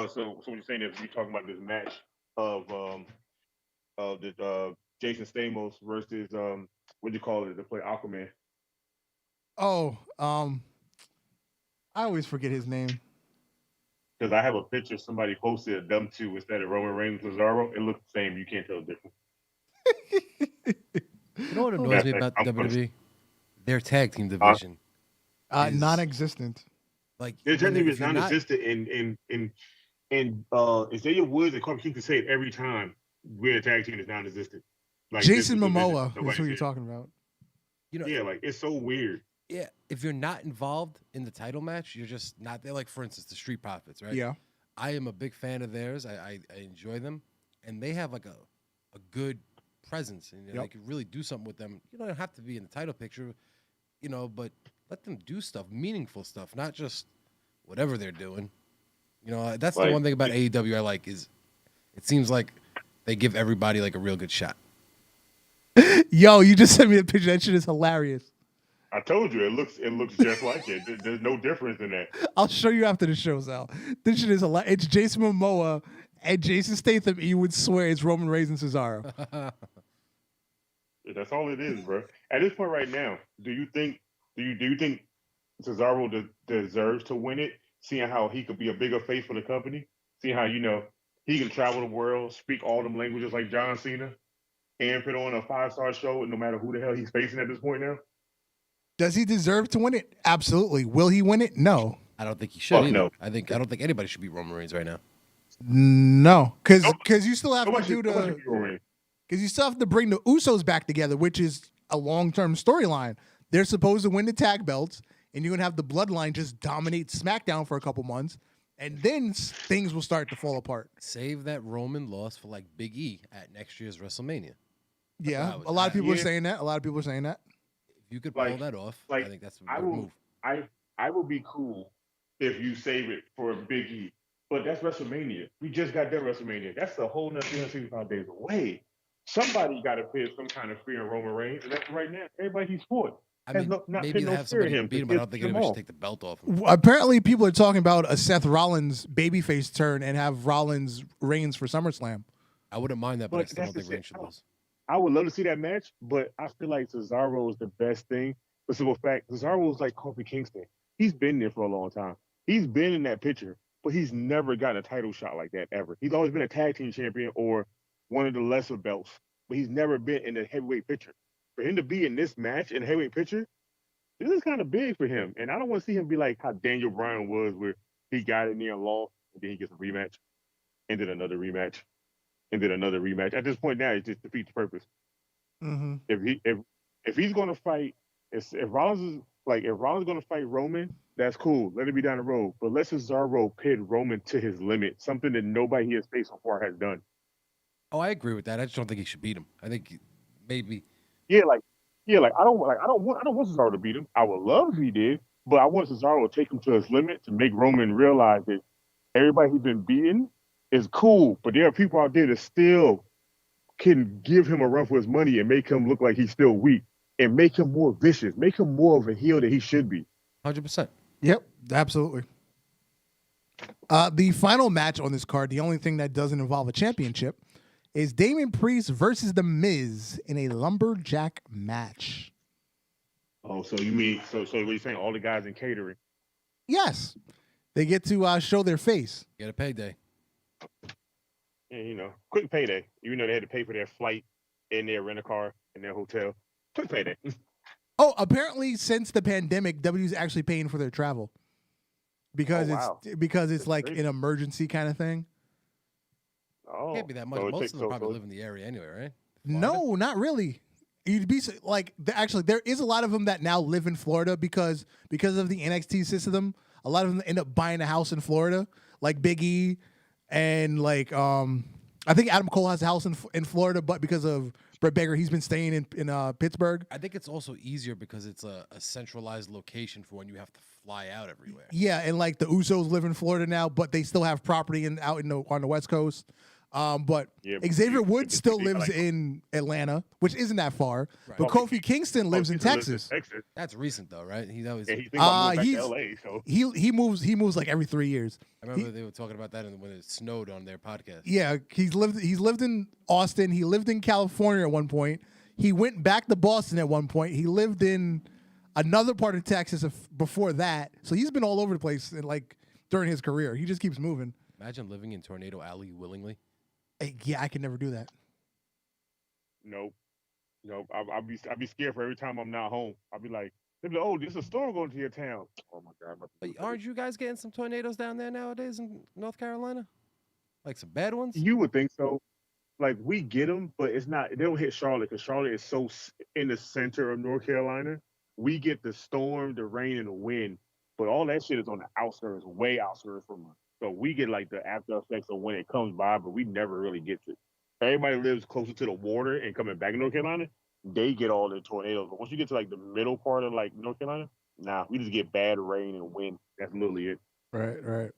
So what you're saying is you're talking about this match of the Jason Stamos versus what do you call it to play Aquaman? Oh, I always forget his name. Because I have a picture somebody posted of them two instead of Roman Reigns and Cesaro. It looks the same. You can't tell the difference. You know what annoys me about WWE? Their tag team division. Non-existent. Like their tag team is non-existent, and Xavier Woods and Carl Kingston say it every time. We're a tag team is non-existent. Like Jason Momoa is who you're talking about. You know, yeah, like it's so weird. Yeah, if you're not involved in the title match, you're just not there. Like, for instance, the Street Profits, right? Yeah. I am a big fan of theirs. I enjoy them. And they have, like, a good presence. And they can really do something with them. You don't have to be in the title picture, you know, but let them do stuff, meaningful stuff, not just whatever they're doing. You know, that's the one thing about AEW I like is it seems like they give everybody, like, a real good shot. Yo, you just sent me the picture. That shit is hilarious. I told you it looks just like it. There's no difference in that. I'll show you after the show, Sal. This shit is it's Jason Momoa and Jason Statham. You would swear it's Roman Reigns and Cesaro. That's all it is, bro. At this point right now, do you think Cesaro deserves to win it? Seeing how he could be a bigger face for the company, seeing how he can travel the world, speak all them languages like John Cena, and put on a 5-star show no matter who the hell he's facing at this point now. Does he deserve to win it? Absolutely. Will he win it? No. I don't think he should either. No. I don't think anybody should beat Roman Reigns right now. No, because you still have because you still have to bring the Usos back together, which is a long-term storyline. They're supposed to win the tag belts, and you're gonna have the Bloodline just dominate SmackDown for a couple months, and then things will start to fall apart. Save that Roman loss for like Big E at next year's WrestleMania. Yeah, a lot of people are saying that. If you could pull that off, I think that's a good move. I will be cool if you save it for a Big E, but that's WrestleMania. We just got done WrestleMania. That's a whole nother 365 days away. Somebody got to put some kind of fear in Roman Reigns, and that's right now. Everybody he's fought. I mean, maybe they have somebody beat him, but I don't think anybody should take the belt off him. Apparently, people are talking about a Seth Rollins babyface turn and have Rollins Reigns for SummerSlam. I wouldn't mind that, but I still don't think Reigns should lose. I would love to see that match, but I feel like Cesaro is the best thing. The simple fact, Cesaro is like Kofi Kingston. He's been there for a long time. He's been in that picture, but he's never gotten a title shot like that ever. He's always been a tag team champion or one of the lesser belts, but he's never been in the heavyweight picture. For him to be in this match in the heavyweight picture, this is kind of big for him. And I don't want to see him be like how Daniel Bryan was, where he got in there and lost, and then he gets a rematch, and then another rematch. And then another rematch. At this point now, it just defeats the purpose. Mm-hmm. If he's going to fight, if Rollins going to fight Roman, that's cool. Let it be down the road. But let Cesaro pit Roman to his limit, something that nobody he has faced so far has done. Oh, I agree with that. I just don't think he should beat him. I think maybe. I don't want Cesaro to beat him. I would love if he did, But I want Cesaro to take him to his limit to make Roman realize that everybody he's been beating is cool, but there are people out there that still can give him a run for his money and make him look like he's still weak and make him more vicious, make him more of a heel that he should be. 100%. Yep, absolutely. The final match on this card, the only thing that doesn't involve a championship, is Damian Priest versus The Miz in a lumberjack match. Oh, so you mean so what you're saying? All the guys in catering? Yes, they get to show their face. Get a payday. Yeah, quick payday. Even though they had to pay for their flight and their rent-a-car and their hotel, quick payday. Oh, apparently since the pandemic, W's actually paying for their travel because it's like an emergency kind of thing. Oh, can't be that much. Most of them probably live in the area anyway, right? Florida? No, not really. You'd be like, actually, there is a lot of them that now live in Florida because of the NXT system. A lot of them end up buying a house in Florida, like Big E, and like I think Adam Cole has a house in Florida, but because of Britt Baker, he's been staying in Pittsburgh. I think it's also easier because it's a centralized location for when you have to fly out everywhere. Yeah, and like the Usos live in Florida now, but they still have property on the West Coast. But Xavier Woods still lives in Atlanta, which isn't that far. Right. But Kofi Kingston lives in Texas. That's recent though, right? He moves like every 3 years. I remember they were talking about that when it snowed on their podcast. Yeah, he's lived in Austin. He lived in California at one point. He went back to Boston at one point. He lived in another part of Texas before that. So he's been all over the place during his career. He just keeps moving. Imagine living in Tornado Alley willingly. Yeah, I could never do that. Nope. I'll be scared for every time I'm not home. I'll be like, oh, there's a storm going to your town. Oh my God. But aren't you guys getting some tornadoes down there nowadays in North Carolina? Like some bad ones? You would think so. Like we get them, but it's not. They don't hit Charlotte because Charlotte is so in the center of North Carolina. We get the storm, the rain, and the wind, but all that shit is on the outskirts, way outskirts from us. So we get like the after effects of when it comes by, but we never really get it. Everybody lives closer to the water and coming back to North Carolina, they get all the tornadoes. But once you get to like the middle part of like North Carolina, nah, we just get bad rain and wind. That's literally it. Right.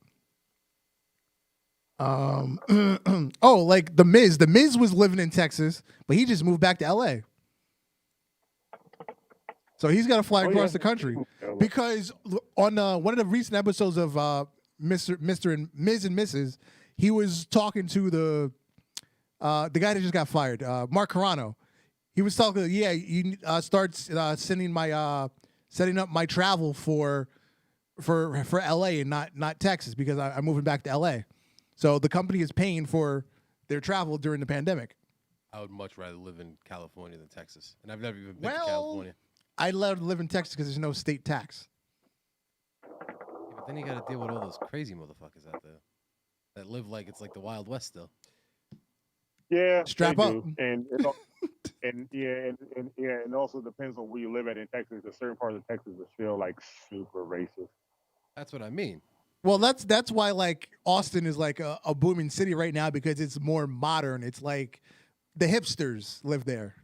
Like The Miz. The Miz was living in Texas, but he just moved back to LA. So he's got to fly across the country because on one of the recent episodes of Mr. and Ms. and Mrs., he was talking to the guy that just got fired, Mark Carano. He was talking, you start setting up my travel for LA and not Texas because I'm moving back to LA. So the company is paying for their travel during the pandemic. I would much rather live in California than Texas, and I've never even been to California. I'd love to live in Texas because there's no state tax. But then you got to deal with all those crazy motherfuckers out there that live like it's like the Wild West still. Yeah, strap up, and it also depends on where you live at in Texas. A certain part of Texas is still like super racist. That's what I mean. Well, that's why like Austin is like a booming city right now because it's more modern. It's like the hipsters live there.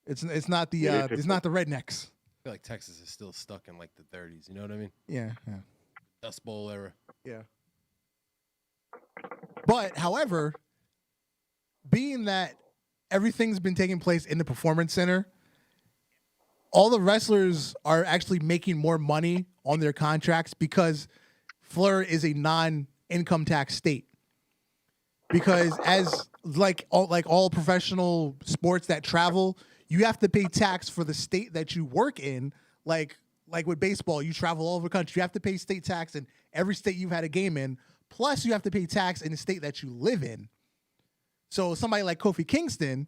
It's not the rednecks. I feel like Texas is still stuck in like the 30s. You know what I mean? Yeah. Dust Bowl era. Yeah. But however, being that everything's been taking place in the Performance Center, all the wrestlers are actually making more money on their contracts because Florida is a non-income tax state. Because as like all professional sports that travel, you have to pay tax for the state that you work in. Like with baseball, you travel all over the country. You have to pay state tax in every state you've had a game in. Plus, you have to pay tax in the state that you live in. So somebody like Kofi Kingston,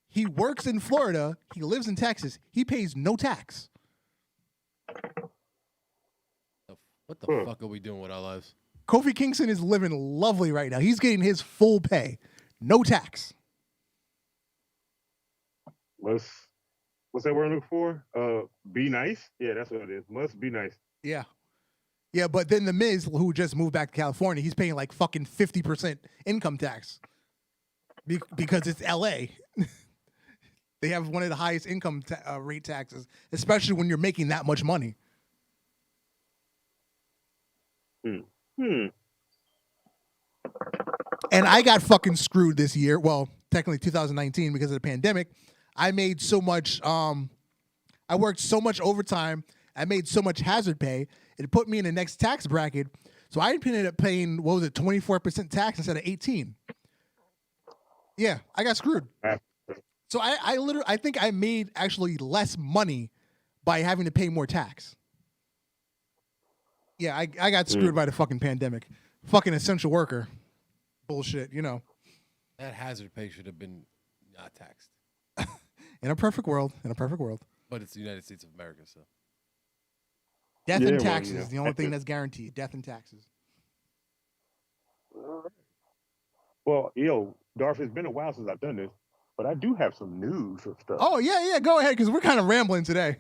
he works in Florida. He lives in Texas. He pays no tax. What the fuck are we doing with our lives? Kofi Kingston is living lovely right now. He's getting his full pay. No tax. What's that word I'm looking for? Be nice? Yeah, that's what it is. Must be nice. Yeah. Yeah, but then The Miz, who just moved back to California, he's paying like fucking 50% income tax. Because it's LA. They have one of the highest income rate taxes, especially when you're making that much money. And I got fucking screwed this year. Well, technically 2019 because of the pandemic. I made so much. I worked so much overtime. I made so much hazard pay. It put me in the next tax bracket. So I ended up paying, 24% tax instead of 18. Yeah, I got screwed. So I think I made actually less money by having to pay more tax. Yeah, I got screwed by the fucking pandemic. Fucking essential worker. Bullshit, That hazard pay should have been not taxed. In a perfect world. But it's the United States of America, so. Death and taxes, the only thing that's guaranteed. Death and taxes. All right. Well, Darth, it's been a while since I've done this, but I do have some news of stuff. Oh, yeah, go ahead, because we're kind of rambling today.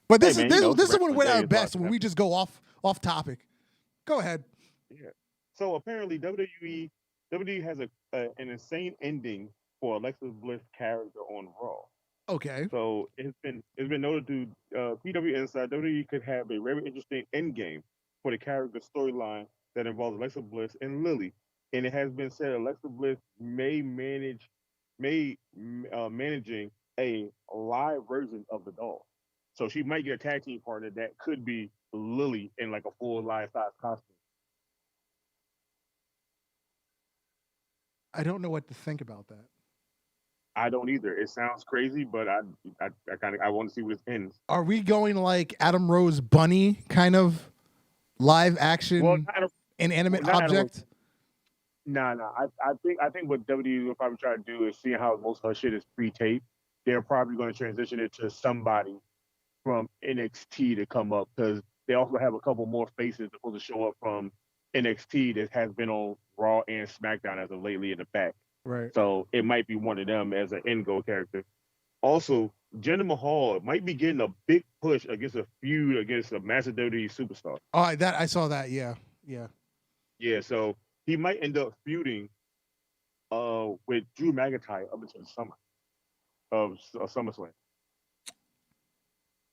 But this is when we're at our best, when we just go off topic. Go ahead. Yeah. So apparently WWE has an insane ending for Alexa Bliss character on Raw. Okay. So it's been noted to PW Inside WWE could have a very interesting end game for the character storyline that involves Alexa Bliss and Lily. And it has been said Alexa Bliss may managing a live version of the doll. So she might get a tag team partner that could be Lily in like a full life size costume. I don't know what to think about that. I don't either. It sounds crazy, but I want to see where this ends. Are we going like Adam Rose Bunny kind of live action inanimate object? Nah. I think what WWE will probably try to do is see how most of her shit is pre-taped. They're probably going to transition it to somebody from NXT to come up because they also have a couple more faces supposed to show up from NXT that has been on Raw and SmackDown as of lately in the back. Right. So it might be one of them as an end-goal character. Also, Jinder Mahal might be getting a big push against a feud against a massive WWE superstar. Oh, I saw that. Yeah. Yeah, so he might end up feuding with Drew McIntyre up until the summer of SummerSlam.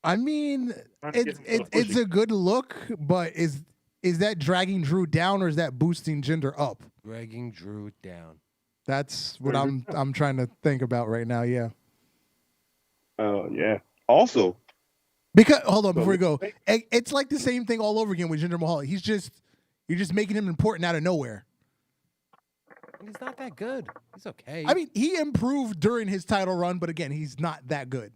I mean, it's a good look, but is that dragging Drew down or is that boosting Jinder up? Dragging Drew down. That's what I'm trying to think about right now. Yeah. Yeah. Also, because hold on before we go, it's like the same thing all over again with Jinder Mahal. You're just making him important out of nowhere. He's not that good. He's okay. I mean, he improved during his title run, but again, he's not that good.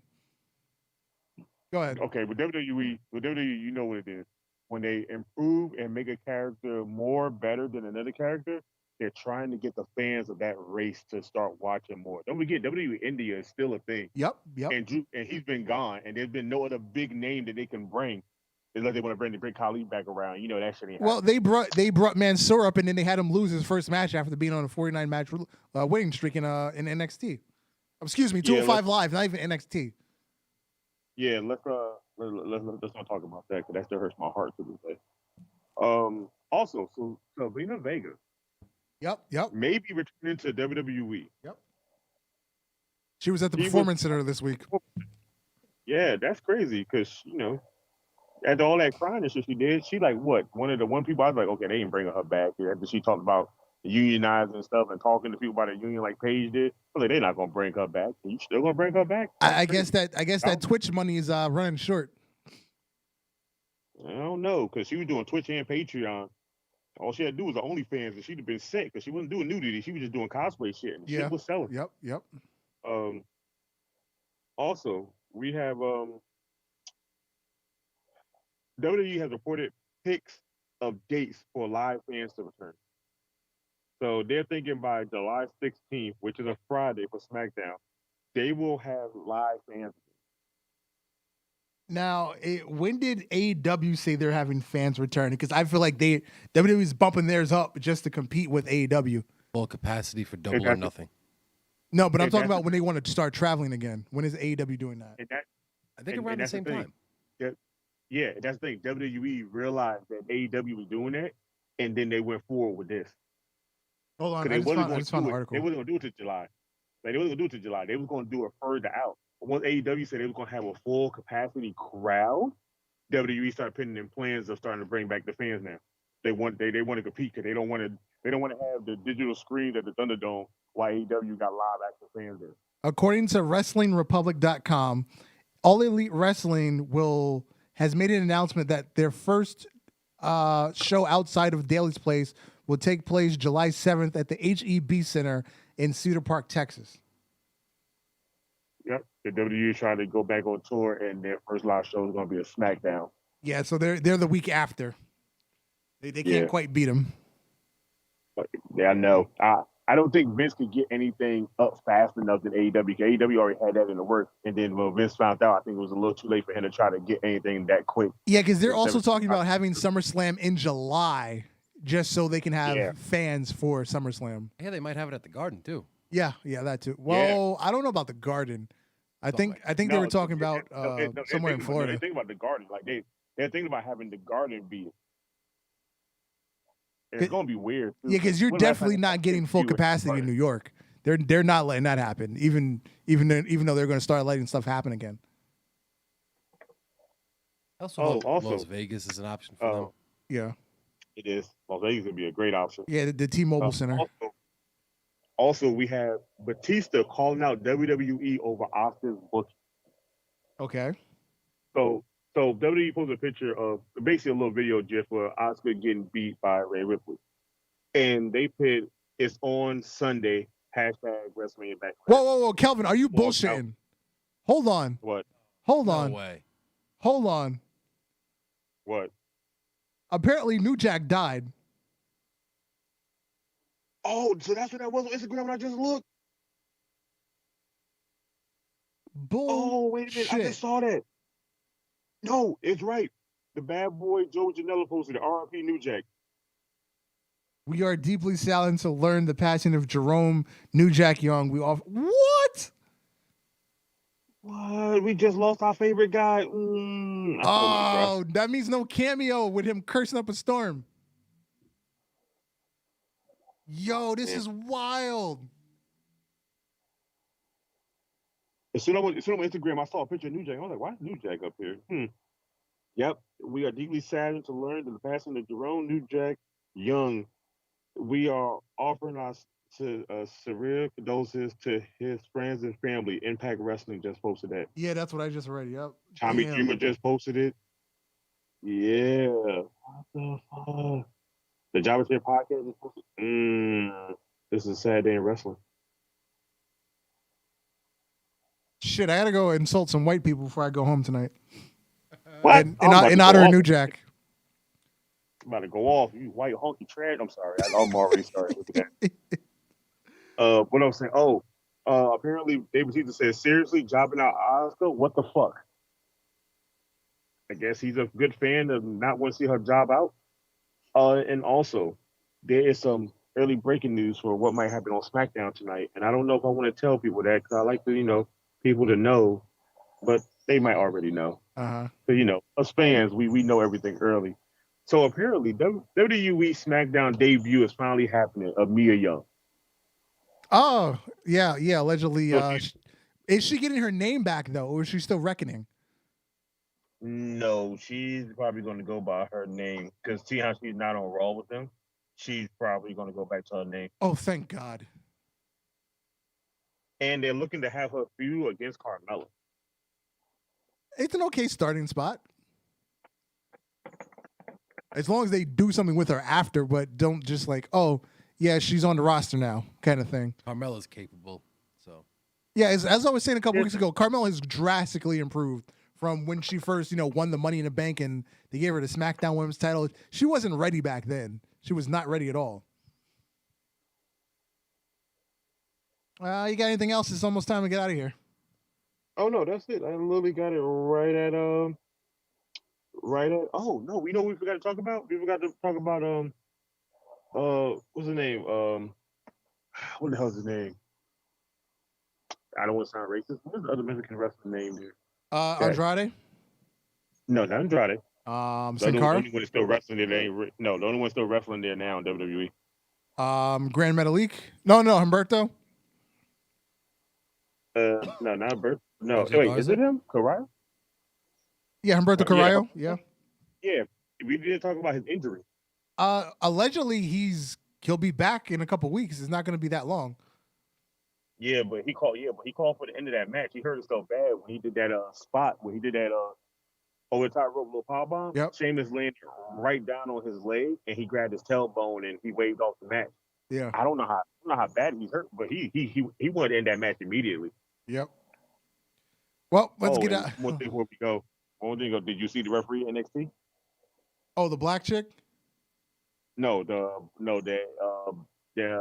Go ahead. Okay, with WWE, you know what it is. When they improve and make a character more better than another character, they're trying to get the fans of that race to start watching more. Don't forget, WWE India is still a thing. Yep. And he's been gone, and there's been no other big name that they can bring unless they want to bring Khali back around. You know that shit ain't happening. Well, they brought Mansoor up, and then they had him lose his first match after being on a 49 match winning streak in NXT. Excuse me, 205 Live, not even NXT. Yeah, let's not talk about that because that still hurts my heart to this day. Also, so Zelina Vega. Yep. Maybe returning to WWE. Yep. She was at the Performance Center this week. Yeah, that's crazy because, after all that crying and shit she did, she like what? One of the people I was like, okay, they ain't bringing her back. After she talked about unionizing and stuff and talking to people about the union like Paige did, I was like, they're not going to bring her back. Are you still going to bring her back? I guess that Twitch money is running short. I don't know because she was doing Twitch and Patreon. All she had to do was the OnlyFans, and she'd have been sick because she wasn't doing nudity. She was just doing cosplay shit, and shit was selling. Yep. Also, we have WWE has reported picks of dates for live fans to return. So they're thinking by July 16th, which is a Friday for SmackDown, they will have live fans. Now, when did AEW say they're having fans return? Because I feel like WWE is bumping theirs up just to compete with AEW. Full capacity for Double or Nothing. No, but I'm talking about when they want to start traveling again. When is AEW doing that? I think around the same time. Yeah, that's the thing. WWE realized that AEW was doing that, and then they went forward with this. Hold on, I just found the article. They wasn't going to do it to July. They wasn't going to do it to July. They was going to do it further out. Once AEW said they was going to have a full capacity crowd, WWE started putting in plans of starting to bring back the fans now. they want to compete because they don't want to have the digital screens at the Thunderdome while AEW got live action fans there. According to WrestlingRepublic.com, All Elite Wrestling has made an announcement that their first show outside of Daly's Place will take place July 7th at the HEB Center in Cedar Park, Texas. Yep, the WWE is trying to go back on tour, and their first live show is going to be a SmackDown. Yeah, so they're the week after. They can't quite beat them. Yeah, I know. I don't think Vince could get anything up fast enough than AEW. AEW already had that in the works, and then when Vince found out, I think it was a little too late for him to try to get anything that quick. Yeah, because they're also talking about having SummerSlam in July, just so they can have fans for SummerSlam. Yeah, they might have it at the Garden too. Yeah, that too. Well, I don't know about the Garden. I think they were talking about somewhere in Florida. They think about the Garden, like they're thinking about having the Garden be. It's going to be weird. Too. Yeah, because you're definitely not getting full capacity in New York. They're not letting that happen, even though they're going to start letting stuff happen again. Also, Las Vegas is an option for them. Yeah, it is. Las Vegas would be a great option. Yeah, the T-Mobile Center. Also, we have Batista calling out WWE over Oscar's book. Okay. So WWE posted a picture of basically a little video just for Oscar getting beat by Rhea Ripley. And they put it's on Sunday, #WrestleMania Backlash. Whoa, Kelvin, are you bullshitting? Hold on. What? Hold on. No way. Hold on. What? Apparently New Jack died. Oh, so that's what that was on Instagram when I just looked? Oh, wait a minute. I just saw that. No, it's right. The bad boy Joe Janela posted it. RIP New Jack. We are deeply saddened to learn the passing of Jerome New Jack Young. What? What? We just lost our favorite guy. Oh, that means no cameo with him cursing up a storm. Yo, this is wild. As soon as I went on Instagram, I saw a picture of New Jack. I was like, why is New Jack up here? Yep. We are deeply saddened to learn that the passing of Jerome New Jack Young. We are offering us to severe condolences to his friends and family. Impact Wrestling just posted that. Yeah, that's what I just read. Yep. Tommy Dreamer just posted it. Yeah. What the fuck? The Java Share podcast just posted. This is a sad day in wrestling. Shit, I gotta go insult some white people before I go home tonight. What? In honor of New Jack. I'm about to go off. You white honky trash. I'm sorry. I'm already started with that. What I was saying. Apparently David Batista said, seriously, jobbing out Asuka? What the fuck? I guess he's a good fan of not want to see her job out. And also, there is some early breaking news for what might happen on SmackDown tonight. And I don't know if I want to tell people that because I like to, people to know, but they might already know. So, us fans, we know everything early. So apparently, WWE SmackDown debut is finally happening of Mia Young. Oh, yeah, allegedly. Is she getting her name back, though, or is she still reckoning? No, she's probably going to go by her name because see how she's not on Raw with them? She's probably going to go back to her name. Oh, thank God. And they're looking to have her feud against Carmella. It's an okay starting spot. As long as they do something with her after, but don't just like, oh, yeah, she's on the roster now kind of thing. Carmella's capable, so. Yeah, as I was saying a couple weeks ago, Carmella has drastically improved from when she first, won the Money in the Bank and they gave her the SmackDown Women's title. She wasn't ready back then. She was not ready at all. You got anything else? It's almost time to get out of here. Oh, no, that's it. I literally got it right at, oh, no, we know what we forgot to talk about? We forgot to talk about, what's his name? What the hell's his name? I don't want to sound racist. What's the other Mexican wrestler name there? Andrade? No, not Andrade. Sin Cara? The only one still wrestling there. The only one still wrestling there now in WWE. Grand Metalik? No, Humberto? No, not Humberto. No, wait, is it him? Carrillo? Yeah, Humberto Carrillo. Yeah. Yeah, we didn't talk about his injury. Allegedly he'll be back in a couple weeks. It's not going to be that long. Yeah, but he called for the end of that match. He hurt himself bad when he did that spot when he did that over the top rope little powerbomb. Yep. Sheamus landed right down on his leg and he grabbed his tailbone and he waved off the match. Yeah. I don't know how bad he's hurt, but he wanted to end that match immediately. Yep. Well, let's get out. One thing before we go. Did you see the referee at NXT? Oh, the black chick? No, the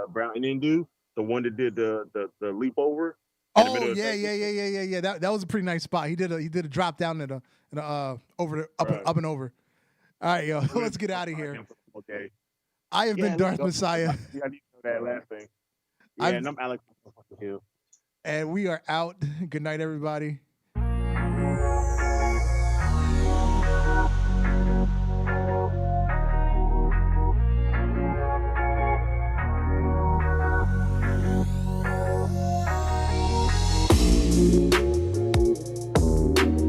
brown Indian dude, the one that did the leap over. Oh yeah. That was a pretty nice spot. He did a drop down and a over up and over. All right, yo, let's get out of here. Okay. I have been Darth Messiah. I need to know that last thing. Yeah, and I'm Alex Hill. And we are out. Good night, everybody.